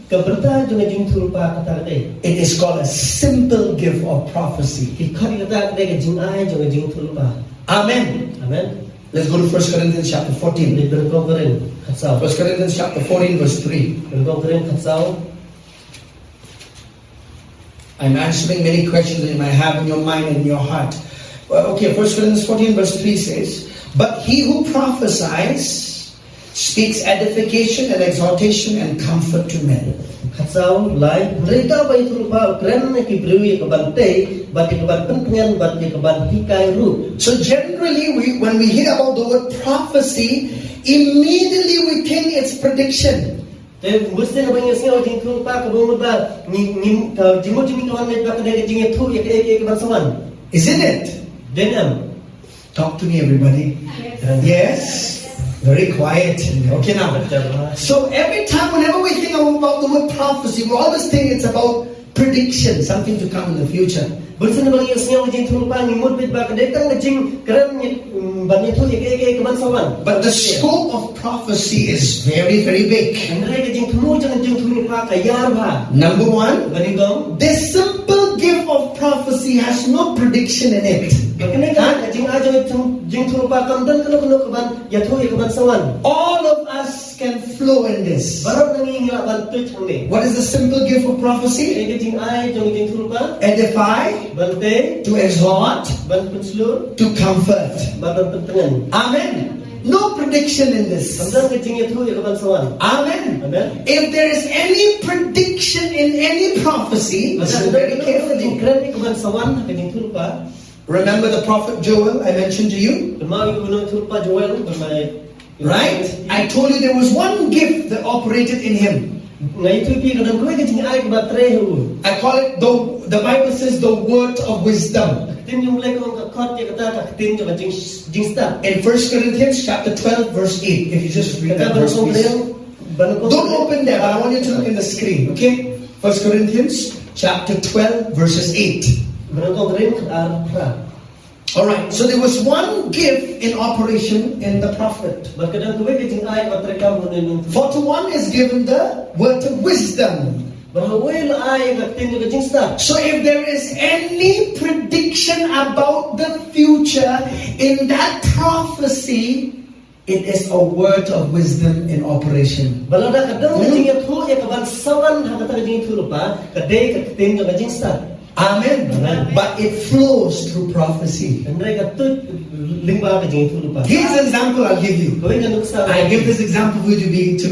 Keberta jangan jing tu lupa kata kata. It is called a simple gift of prophecy. Ikhari kata kata jing ay jangan jing tu lupa. Amen. Amen. Let's go to 1 Corinthians chapter 14. Ini berkong keren katsau. 1 Corinthians chapter 14 verse 3. Berkong keren katsau. I'm answering many questions that you might have in your mind and in your heart. Well, okay, 1 Corinthians 14 verse 3 says, but he who prophesies speaks edification and exhortation and comfort to men. Katsau lai mereka bayi tu lupa keren ki beri kebantai, bati keban pentengan, bati keban hikai ru. So generally, when we hear about the word prophecy, immediately we think it's prediction. Tapi mesti nak banyak sekali jing tu lupa kebun berba ni kau jimu jing kawan mereka kena jing tu ya keban sawan. Isn't it? Denam. Talk to me, everybody. Yes. Very quiet. Okay now. So every time, whenever we think about the word prophecy, we always think it's about prediction, something to come in the future. Bersen bagi siang jing tu lupa ni mud bit bak datang jing keren banyak tu ya keban sawan. But the scope of prophecy is very, very big. Mereka jing tu jangan jing tu lupa kayar ba. Number one, Bani gong. this simple gift of prophecy has no prediction in it. Bagaimana jing aja jing tu lupa kamdan kalau keban ya tu ya keban sawan. All of us can flow in this. Baru nangi ngilak bantu change. What is the simple gift of prophecy? Mereka jing ay jing tu lupa. Edify, Bante, to exhort, ban penselur, to comfort. ban pentengan. Amen. No prediction in this. Kamdan ke jing itu ya keban sawan. Amen. Amen. If there is any prediction in any prophecy, listen very carefully. Keren ni keban sawan ke jing tu lupa. Remember the prophet Joel I mentioned to you? Kemarin guna tu lupa Joel bermain. Right? I told you there was one gift that operated in him. Ngai tu pi kadang kau ke jing ay keban trehu. I call it the Bible says the word of wisdom. Tin yung mulai kau kot ya kata tak tin jangan jing start. In 1 Corinthians chapter 12 verse 8. If you just read that Kata verse, berkong please. keren. Don't open there, but I want you to look in the screen, okay? 1 Corinthians chapter 12 verses 8. Berkong keren arah. Alright, so there was one gift in operation in the prophet. Berkadang kau ke jing ay matrekam guna. For to one is given the word of wisdom. Bahawil ay tin yung jing start. So if there is any prediction about the future in that prophecy, it is a word of wisdom in operation. Balada kadang jing ya tu ya kaban sawan hakata jing tu lupa kadai ka tin yung jing start. Amen. Amen. But it flows through prophecy. Mereka tu lingba ka jing tu lupa. Here's an example I'll give you. Kau ingat nuksa. I give this example for you to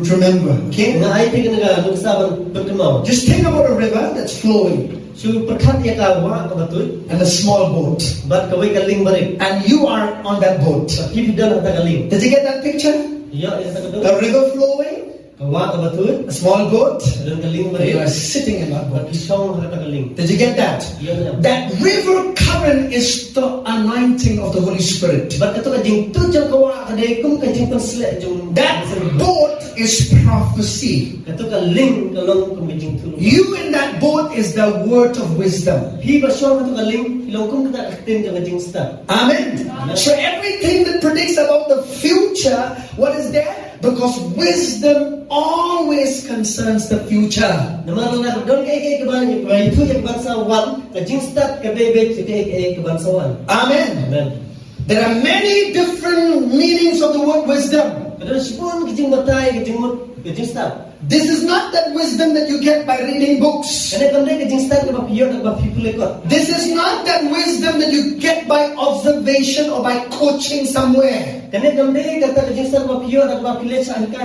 remember. Okay? Nga ay tingin nga nuksa berkemau. Just think about a river that's flowing So perkat ya kawa ka betul. and a small boat. Bat kau ka ling barik. And you are on that boat. Tapi dan hata ka ling. Did you get that picture? Ya, ya tak The river flowing, kawa ka betul. a small boat, Dan ka ling and you are barik. sitting in that boat. Bat isong hata ka ling. Did you get that? Ya ya. That river current is the anointing of the Holy Spirit. Bat kata ka jing tu jang kawa ka dai kum ka jing penslek jung. That boat is prophecy. Kata ka ling kalong kum jing tu. You in that boat is the word of wisdom. Hi ba syong kata ka ling ilong kum kata tin jang jing start. Amen. So everything that predicts about the future, what is there? Because wisdom always concerns the future. Naman na don kay keban bay tu yak bangsa wan ka jing start ka bebe kay keban sawan. Amen. Amen. There are many different meanings of the word wisdom. Kadang sipun kijing matay kijing start. This is not that wisdom that you get by reading books. Kadang kandai kijing start ka piyo na ba pipulekot. This is not that wisdom that you get by observation or by coaching somewhere. Kadang kandai kata kijing start ba piyo na ba pilek sa angka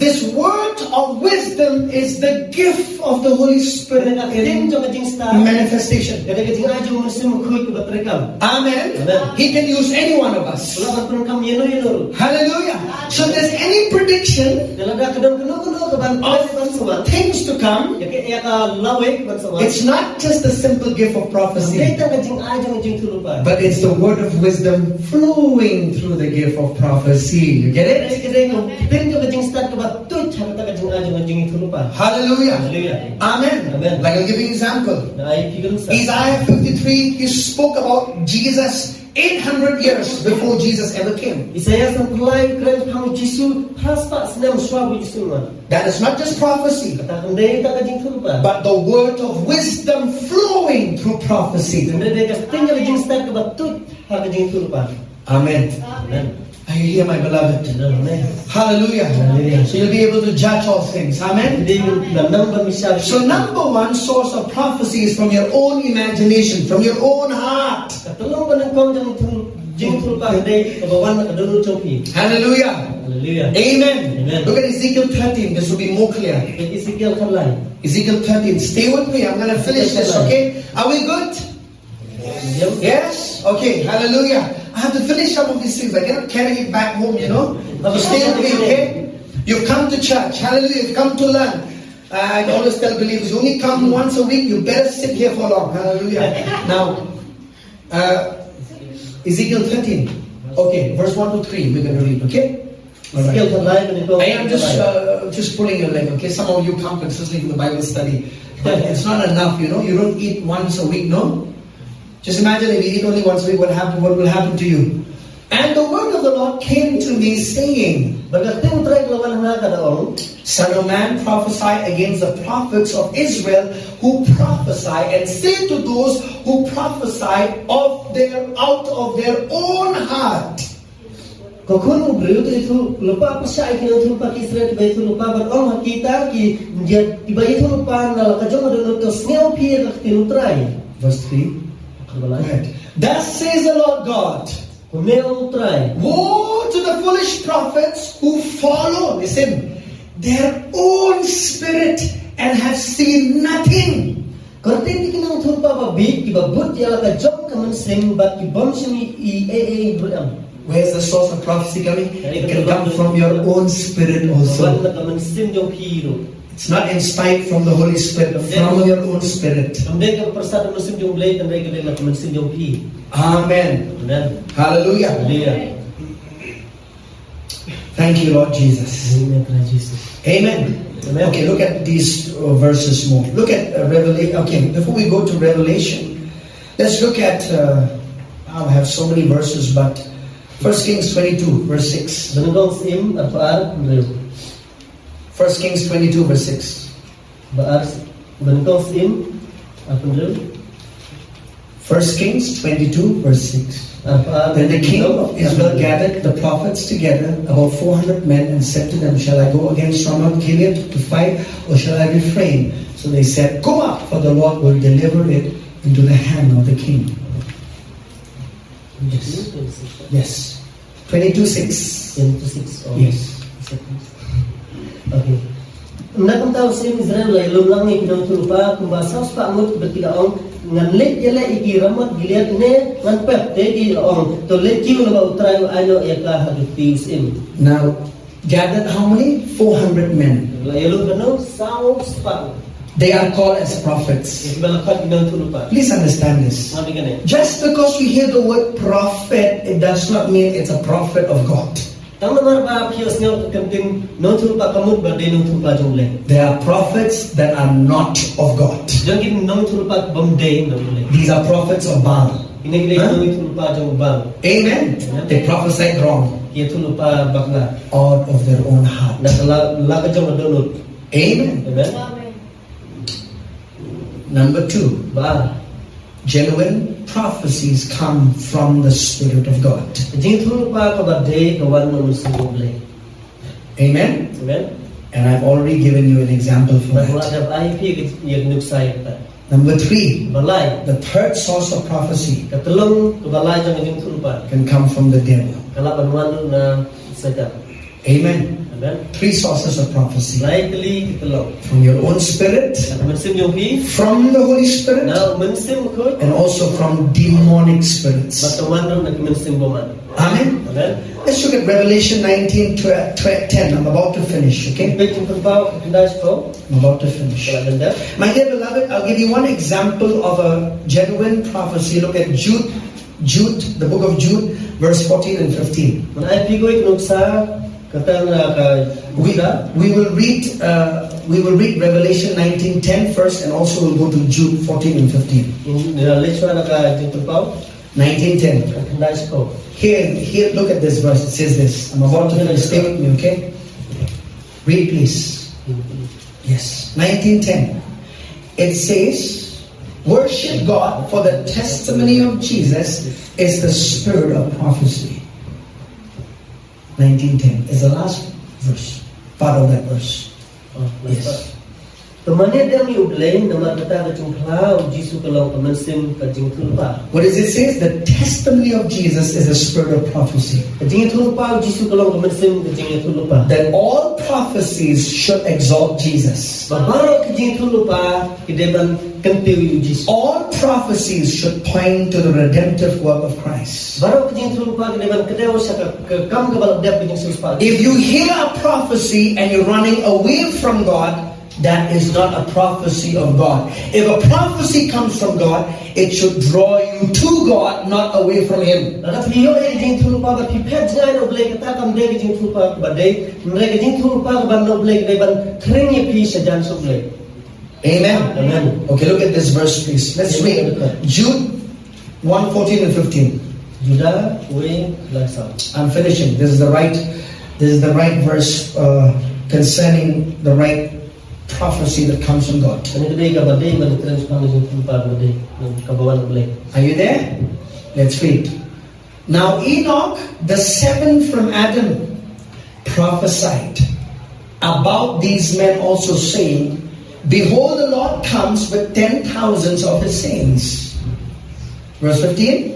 This word of wisdom is the gift of the Holy Spirit in manifestation. Kadang kijing aja musim kuy ka batrekam. Amen. Amen. He can use any one of us. Wala ba kam yeno. Hallelujah. So there's any prediction Dalam kadang kuno ka ban sawan. things to come. Ya ka lawe ban sawan. It's not just a simple gift of prophecy, Kita kijing aja kijing tulupa. but it's the word of wisdom flowing through the gift of prophecy. You get it? Hallelujah. Amen. Amen. Like I'll give you an example. Isaiah 53, he spoke about Jesus 800 years before Jesus ever came. That is not just prophecy, but the word of wisdom flowing through prophecy. Amen. Are you here, my beloved? Hallelujah. So you'll be able to judge all things. Amen. So number one source of prophecy is from your own imagination, from your own heart. Hallelujah. Amen. Look at Ezekiel 13. This will be more clear. Ezekiel 13. Stay with me. I'm going to finish this, okay? Are we good? Yes? Okay. Hallelujah. I have to finish some of these things. I cannot carry it back home, you know. So stay with me, okay? You've come to church. Hallelujah. You've come to learn. I always tell believers, you only come once a week. You better sit here for long. Hallelujah. Now, Ezekiel 13. Okay, verse 1 to 3. We're going to read, okay? Right. I am just pulling your leg, okay? Some of you come consistently to the Bible study. But it's not enough, you know. You don't eat once a week, no? Just imagine if you eat only once a week, what will happen to you? And the word of the Lord came to me saying, Son of man, prophesy against the prophets of Israel who prophesy, and say to those who prophesy out of their own heart. Verse 3. Thus says the Lord God, woe to the foolish prophets who follow, listen, their own spirit and have seen nothing. Where's the source of prophecy coming? It can come from your own spirit also. It's not inspired from the Holy Spirit, but from your own spirit. Amen. Hallelujah. Thank you, Lord Jesus. Amen. Okay, look at these verses more. Look at Revelation. Okay, before we go to Revelation, let's look at, I have so many verses, but 1 Kings 22, verse 6. 1 Kings 22, verse 6. 1 Kings 22, verse 6. Then the king of Israel gathered the prophets together, about 400 men, and said to them, Shall I go against Ramoth Gilead to fight, or shall I refrain? So they said, Go up, for the Lord will deliver it into the hand of the king. Yes. 22, 6. Yes. Okay. Nakam tahu sim Israel lai lulang ni kinong turupa kumbasa uspa amut bertigaong nganlet jala iki ramat Gilead ne nganpep te ong to let kiu na ba utray ano yaka haduti sim. Now, gathered how many? 400 men. Lai lu kano sao uspa. They are called as prophets. Please understand this. Just because you hear the word prophet, it does not mean it's a prophet of God. There are prophets that are not of God. These are prophets of Baal. Amen. They prophesied wrong. kia tu lupa bakla. out of their own heart. La ka jong adonut. Amen. Amen. Number 2, Ba. genuine prophecies come from the Spirit of God. Jing tu lupa ka badai ka wan no musuble. Amen. Amen. And I've already given you an example for Ba that. ada ai pi yang nuksai ta. Number 3, Balai. the third source of prophecy Ka telung ka balai jong jing tu lupa. can come from the devil. Kala banwan na setan. Amen. Amen. 3 sources of prophecy: Lai kali telung. from your own spirit, Mensim jong pi. from the Holy Spirit, Na mensim ko. and also from demonic spirits. Bataman na mensim boman. Amen. Amen. Let's look at Revelation 19, 10. I'm about to finish, okay? Bit yung pagbaw kandai ko. I'm about to finish. Kala ganda. My dear beloved, I'll give you one example of a genuine prophecy. Look at Jude, the book of Jude, verse 14 and 15. Man ai pi ko iknuksa katang ka We will read Revelation 19:10 first, and also we'll go to Jude 14 and 15. in lechwa na ka yung pagbaw 19:10. kandai ko. Here, look at this verse. It says this. I'm about to finish. Stay with me, okay? Read, please. Yes. 19:10. It says, worship God, for the testimony of Jesus is the spirit of prophecy. 19:10 is the last verse, part of that verse. Yes. Temanya dia mi udlain nama kata ka chung klau Jisu kalau ka mensim ka jing tulpa. What does it say? The testimony of Jesus is the spirit of prophecy. Ka jing tulpa Jisu kalau ka mensim ka jing tulpa. That all prophecies should exalt Jesus. Babaro ka jing tulpa kideban kentiu Jisu. All prophecies should point to the redemptive work of Christ. Baro ka jing tulpa kideban kedeu sa ka kam ka balak dep ka jing suspa. If you hear a prophecy and you're running away from God, that is not a prophecy of God. If a prophecy comes from God, it should draw you to God, not away from Him. Naka piyo e jing tulpa ba pipet jai no blek ta kam de jing tulpa ba de mereka jing tulpa ba no blek de ban kring ye pi sa jan so blek. Amen. Amen. Okay, look at this verse, please. Let's read Jude 1:14 and 15. Juda we lasa. I'm finishing. This is the right verse concerning the right prophecy that comes from God. Ani kedai ka ba de ban kring sa jing tulpa ba de ka bawan blek. Are you there? Let's read. Now Enoch, the seventh from Adam, prophesied about these men also, saying, behold, the Lord comes with 10,000s of his saints. Verse 15.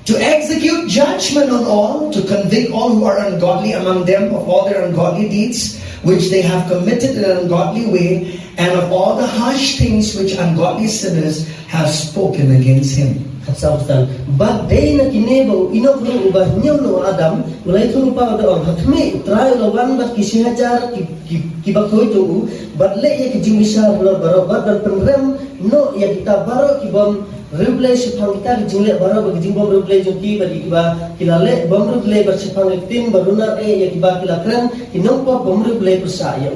To execute judgment on all, to convict all who are ungodly among them of all their ungodly deeds, which they have committed in an ungodly way, and of all the harsh things which ungodly sinners have spoken against him. Sabtan but day na kinebo ino kung ubah niyo no Adam mulai tu lupa ada orang hakme try lawan bat kisi hajar ki bakoy tu but le ya ki jimisar lor barobar dan penrem no ya kita baro ki bom replay sipang kita ki jingle baro bagi jingbom replay joki bagi kiba kilale bom replay ber sipang tin baruna ya kiba kilakran inompo bom replay persa ya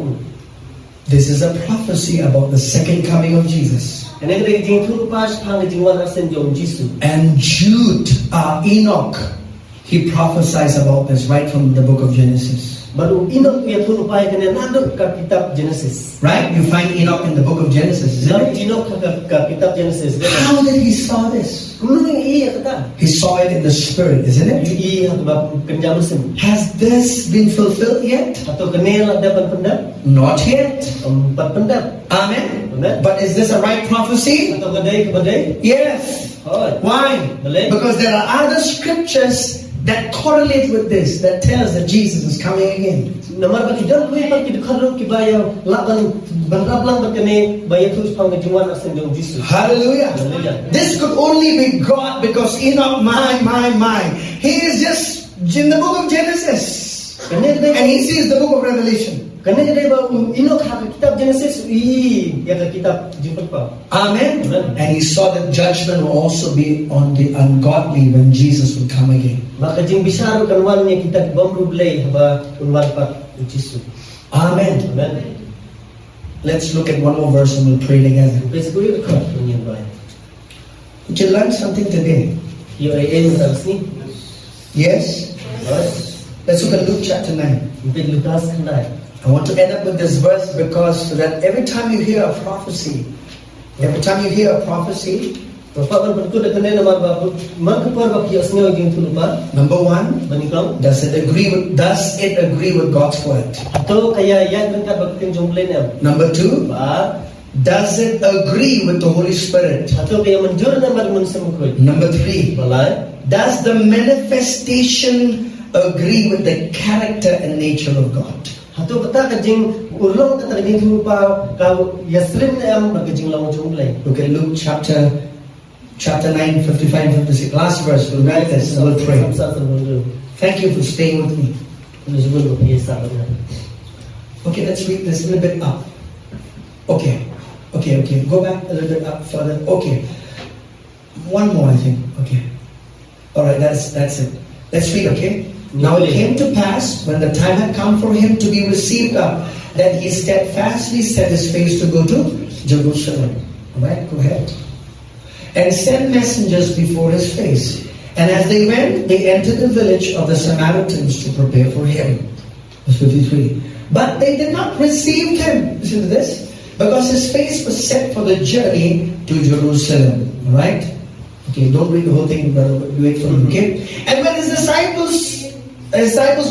This is a prophecy about the second coming of Jesus. And Jude, Enoch, he prophesies about this right from the book of Genesis. Baru Enoch ia tunpai kena naduk ke kitab Genesis. Right? You find Enoch in the book of Genesis, isn't it? Enoch ke kitab Genesis. How did he saw this? He saw it in the spirit, isn't it? Has this been fulfilled yet? Not yet. Amen. But is this a right prophecy? Yes. Why? Because there are other scriptures that correlate with this, that tells that Jesus is coming again. Hallelujah. This could only be God, because Enoch, he is just in the book of Genesis, and he sees the book of Revelation. Amen. And he saw that judgment will also be on the ungodly when Jesus will come again. Amen. Let's look at one more verse and we'll pray together. Did you learn something today? Yes? Let's look at Luke chapter 9. Untuk Lukas kendai. I want to end up with this verse because so that every time you hear a prophecy, Bapak berbentuk dengan nama bapak. Maka bapak kiasnya yang terlupa. number one, Menikam. does it agree with God's word? Atau kaya yang mereka berketing jumlahnya. Number two, Ba. does it agree with the Holy Spirit? Atau kaya menjur nama manusia mukul. Number three, Balai. does the manifestation agree with the character and nature of God? Atau kita kajing ulung kata kajing terlupa kau yasrin yang berkajing lawan jumlah. Look at Luke chapter 9, 55 and 56. Last verse, we'll write this and we'll pray. Thank you for staying with me. Okay, let's read this a little bit up. Okay. Go back a little bit up further. Okay. One more, I think. Okay. Alright, that's it. Let's read, okay? Now it came to pass, when the time had come for him to be received up, that he steadfastly set his face to go to Jerusalem. Alright, go ahead. And sent messengers before his face. And as they went, they entered the village of the Samaritans to prepare for him. Verse 53. But they did not receive him. Listen to this. Because his face was set for the journey to Jerusalem. Alright? Okay, don't read the whole thing, but wait for me, okay? And when his disciples,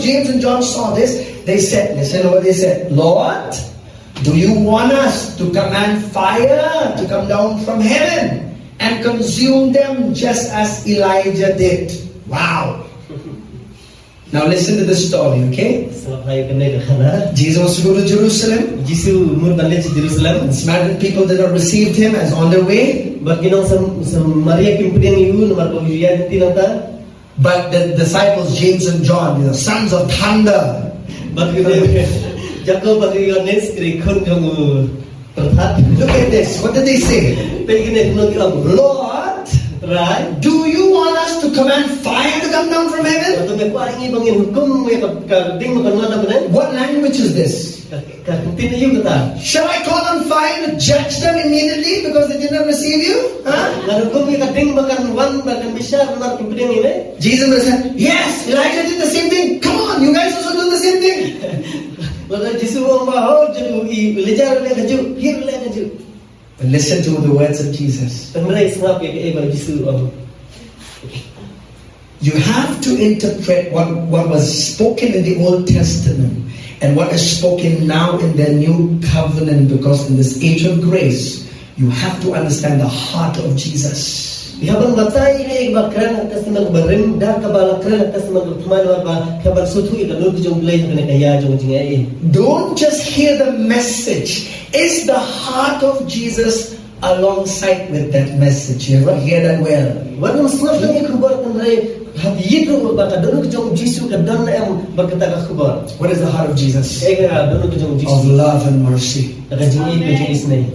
James and John, saw this, they said, listen to what they said. Lord, do you want us to command fire to come down from heaven and consume them just as Elijah did? Wow. Now listen to the story, okay? Jesus wants to go to Jerusalem. Samaritan people did not receive him as on their way. But the disciples, James and John, the sons of thunder. Look at this. What did they say? Lord, do you want us to command fire to come down from heaven? What language is this? Shall I call on fire to judge them immediately because they did not receive you? Huh? Jesus will say, yes, Elijah did the same thing. Come on, you guys also do the same thing. But listen to the words of Jesus. You have to interpret what was spoken in the Old Testament and what is spoken now in the New Covenant, because in this age of grace, you have to understand the heart of Jesus. Don't just hear the message. Is the heart of Jesus alongside with that message? You ever hear that well? What is the heart of Jesus? Of love and mercy.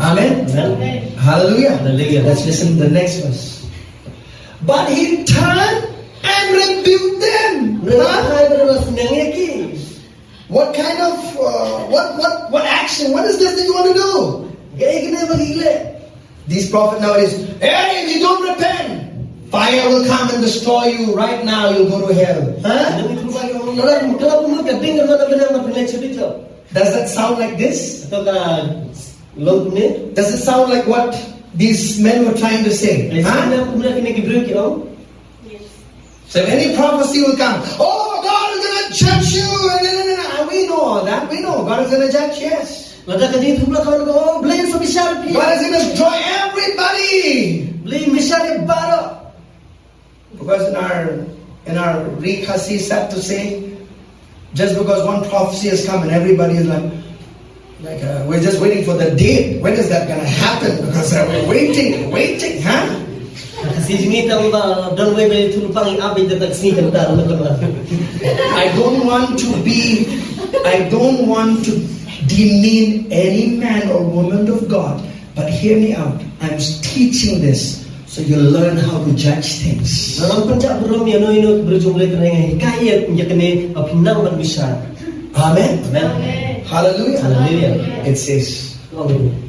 Amen? Hallelujah. Let's listen to the next verse. But he turned and rebuked them. Huh? What kind of what action? What is this that you want to do? These prophets nowadays, hey, if you don't repent, fire will come and destroy you. Right now, you'll go to hell. Huh? Does that sound like this? Does it sound like what these men were trying to say? Huh? So if any prophecy will come, oh, God is going to judge you. We know all that. We know God is going to judge, yes. God is going to destroy everybody. Because in our Khasi sad to say, just because one prophecy has come and everybody is like we're just waiting for the date. When is that going to happen? Because we're waiting, huh? I don't want to demean any man or woman of God, but hear me out. I'm teaching this so you learn how to judge things. Amen. Hallelujah. It says,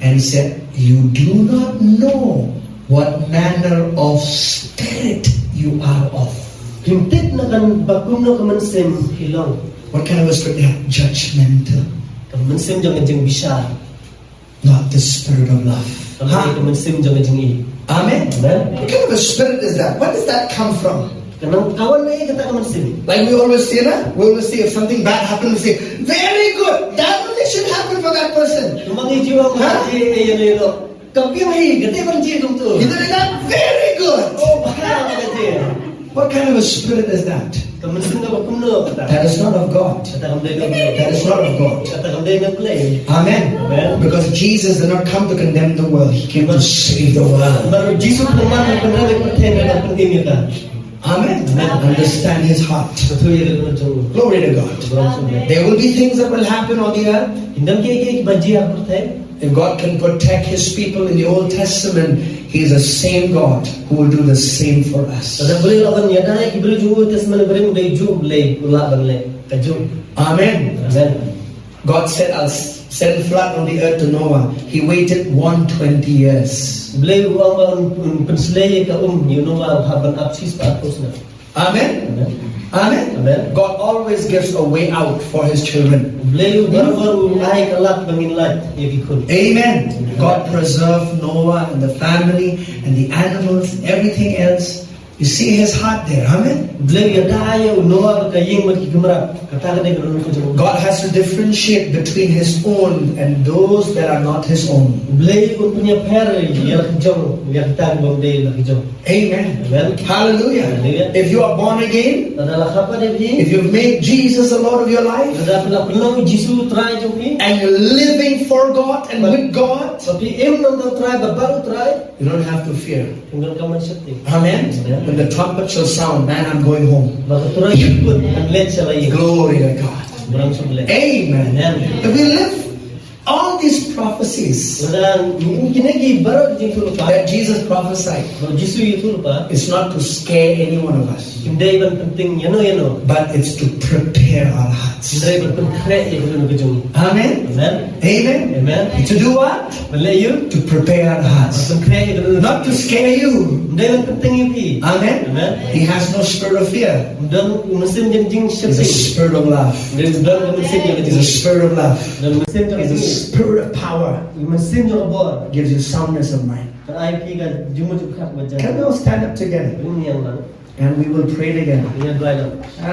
and said, you do not know what manner of spirit you are of. Himtit na kan bakum no kaman sem hilong. What kind of a spirit? They are judgmental. Kaman sem jang jeng bisa. Not the spirit of love. Kaman sem jang jeng i. Amen. Amen. What kind of a spirit is that? Where does that come from? Kanang kawan na kata kaman sem. Like we always say, na? We always say if something bad happens, we say, very good. That only should happen for that person. Tumangi jiwa mati ayelo. Kapiang hi, gate banji tum tu. You know that? Very good. Oh, bahaya kata. What kind of a spirit is that? Kaman sem na bakum no kata. That is not of God. Kata kamdai no. That is not of God. Kata kamdai no play. Amen. Amen. Because Jesus did not come to condemn the world. He came to save the world. Baru Jisu naman penralik pertanyaan dalam pentingnya kan. Amen. Understand his heart. Betul ya dengan jauh. Glory to God. There will be things that will happen on the earth. Hindam kaya baji apa pertanyaan? If God can protect his people in the Old Testament, he is the same God who will do the same for us. Ada boleh lawan ya dah yang boleh jauh Testament boleh mulai jauh boleh ulah boleh kajut. Amen. Amen. God said, I'll send flood on the earth to Noah. He waited 120 years. Boleh uang penselai ke you know haban absis patus na. Amen. Amen. Amen. Amen. God always gives a way out for his children. Boleh baru ay kalat bangin lat ya ikut. Amen. God preserved Noah and the family and the animals, everything else. You see his heart there. Amen. Boleh ya dah ya Noah berkaying mati kemerap kata kata kalau kau jauh. God has to differentiate between his own and those that are not his own. Boleh pun punya per ya jauh ya kita bangdai lagi jauh. Amen. Amen. Hallelujah. Hallelujah. If you are born again, Adalah apa dia ni? if you've made Jesus the Lord of your life, Adalah pelang Jisu try jauh ni. and you're living for God and with God, Tapi nang try baru try. you don't have to fear. Tinggal kamu setti. Amen. When the trumpet shall sound, man, I'm going home. Baru try ikut dan let selai. Glory to God. Berang sebelah. Amen. Amen. If we live all these prophecies Dan mungkin lagi baru jeng tu lupa. that Jesus prophesied, Baru Jisu itu lupa. it's not to scare any one of us, Hindai ban penting yano. but it's to prepare our hearts. Hindai ban penting ya kalau kejung. Amen. Amen. Amen. Amen. To do what? Boleh you? To prepare our hearts. Penting ya kalau Not to scare you. Hindai ban penting ini. Amen. Amen. He has no spirit of fear. Dan mesin jeng He's a setti. spirit of love. Dan mesin yang He's a spirit of love. Dan mesin He's a spirit of power. mesin yang bor. Gives you soundness of mind. Ai piga jumpa juga baca. Can we all stand up together Ini yang mana? and we will pray together? Ini dua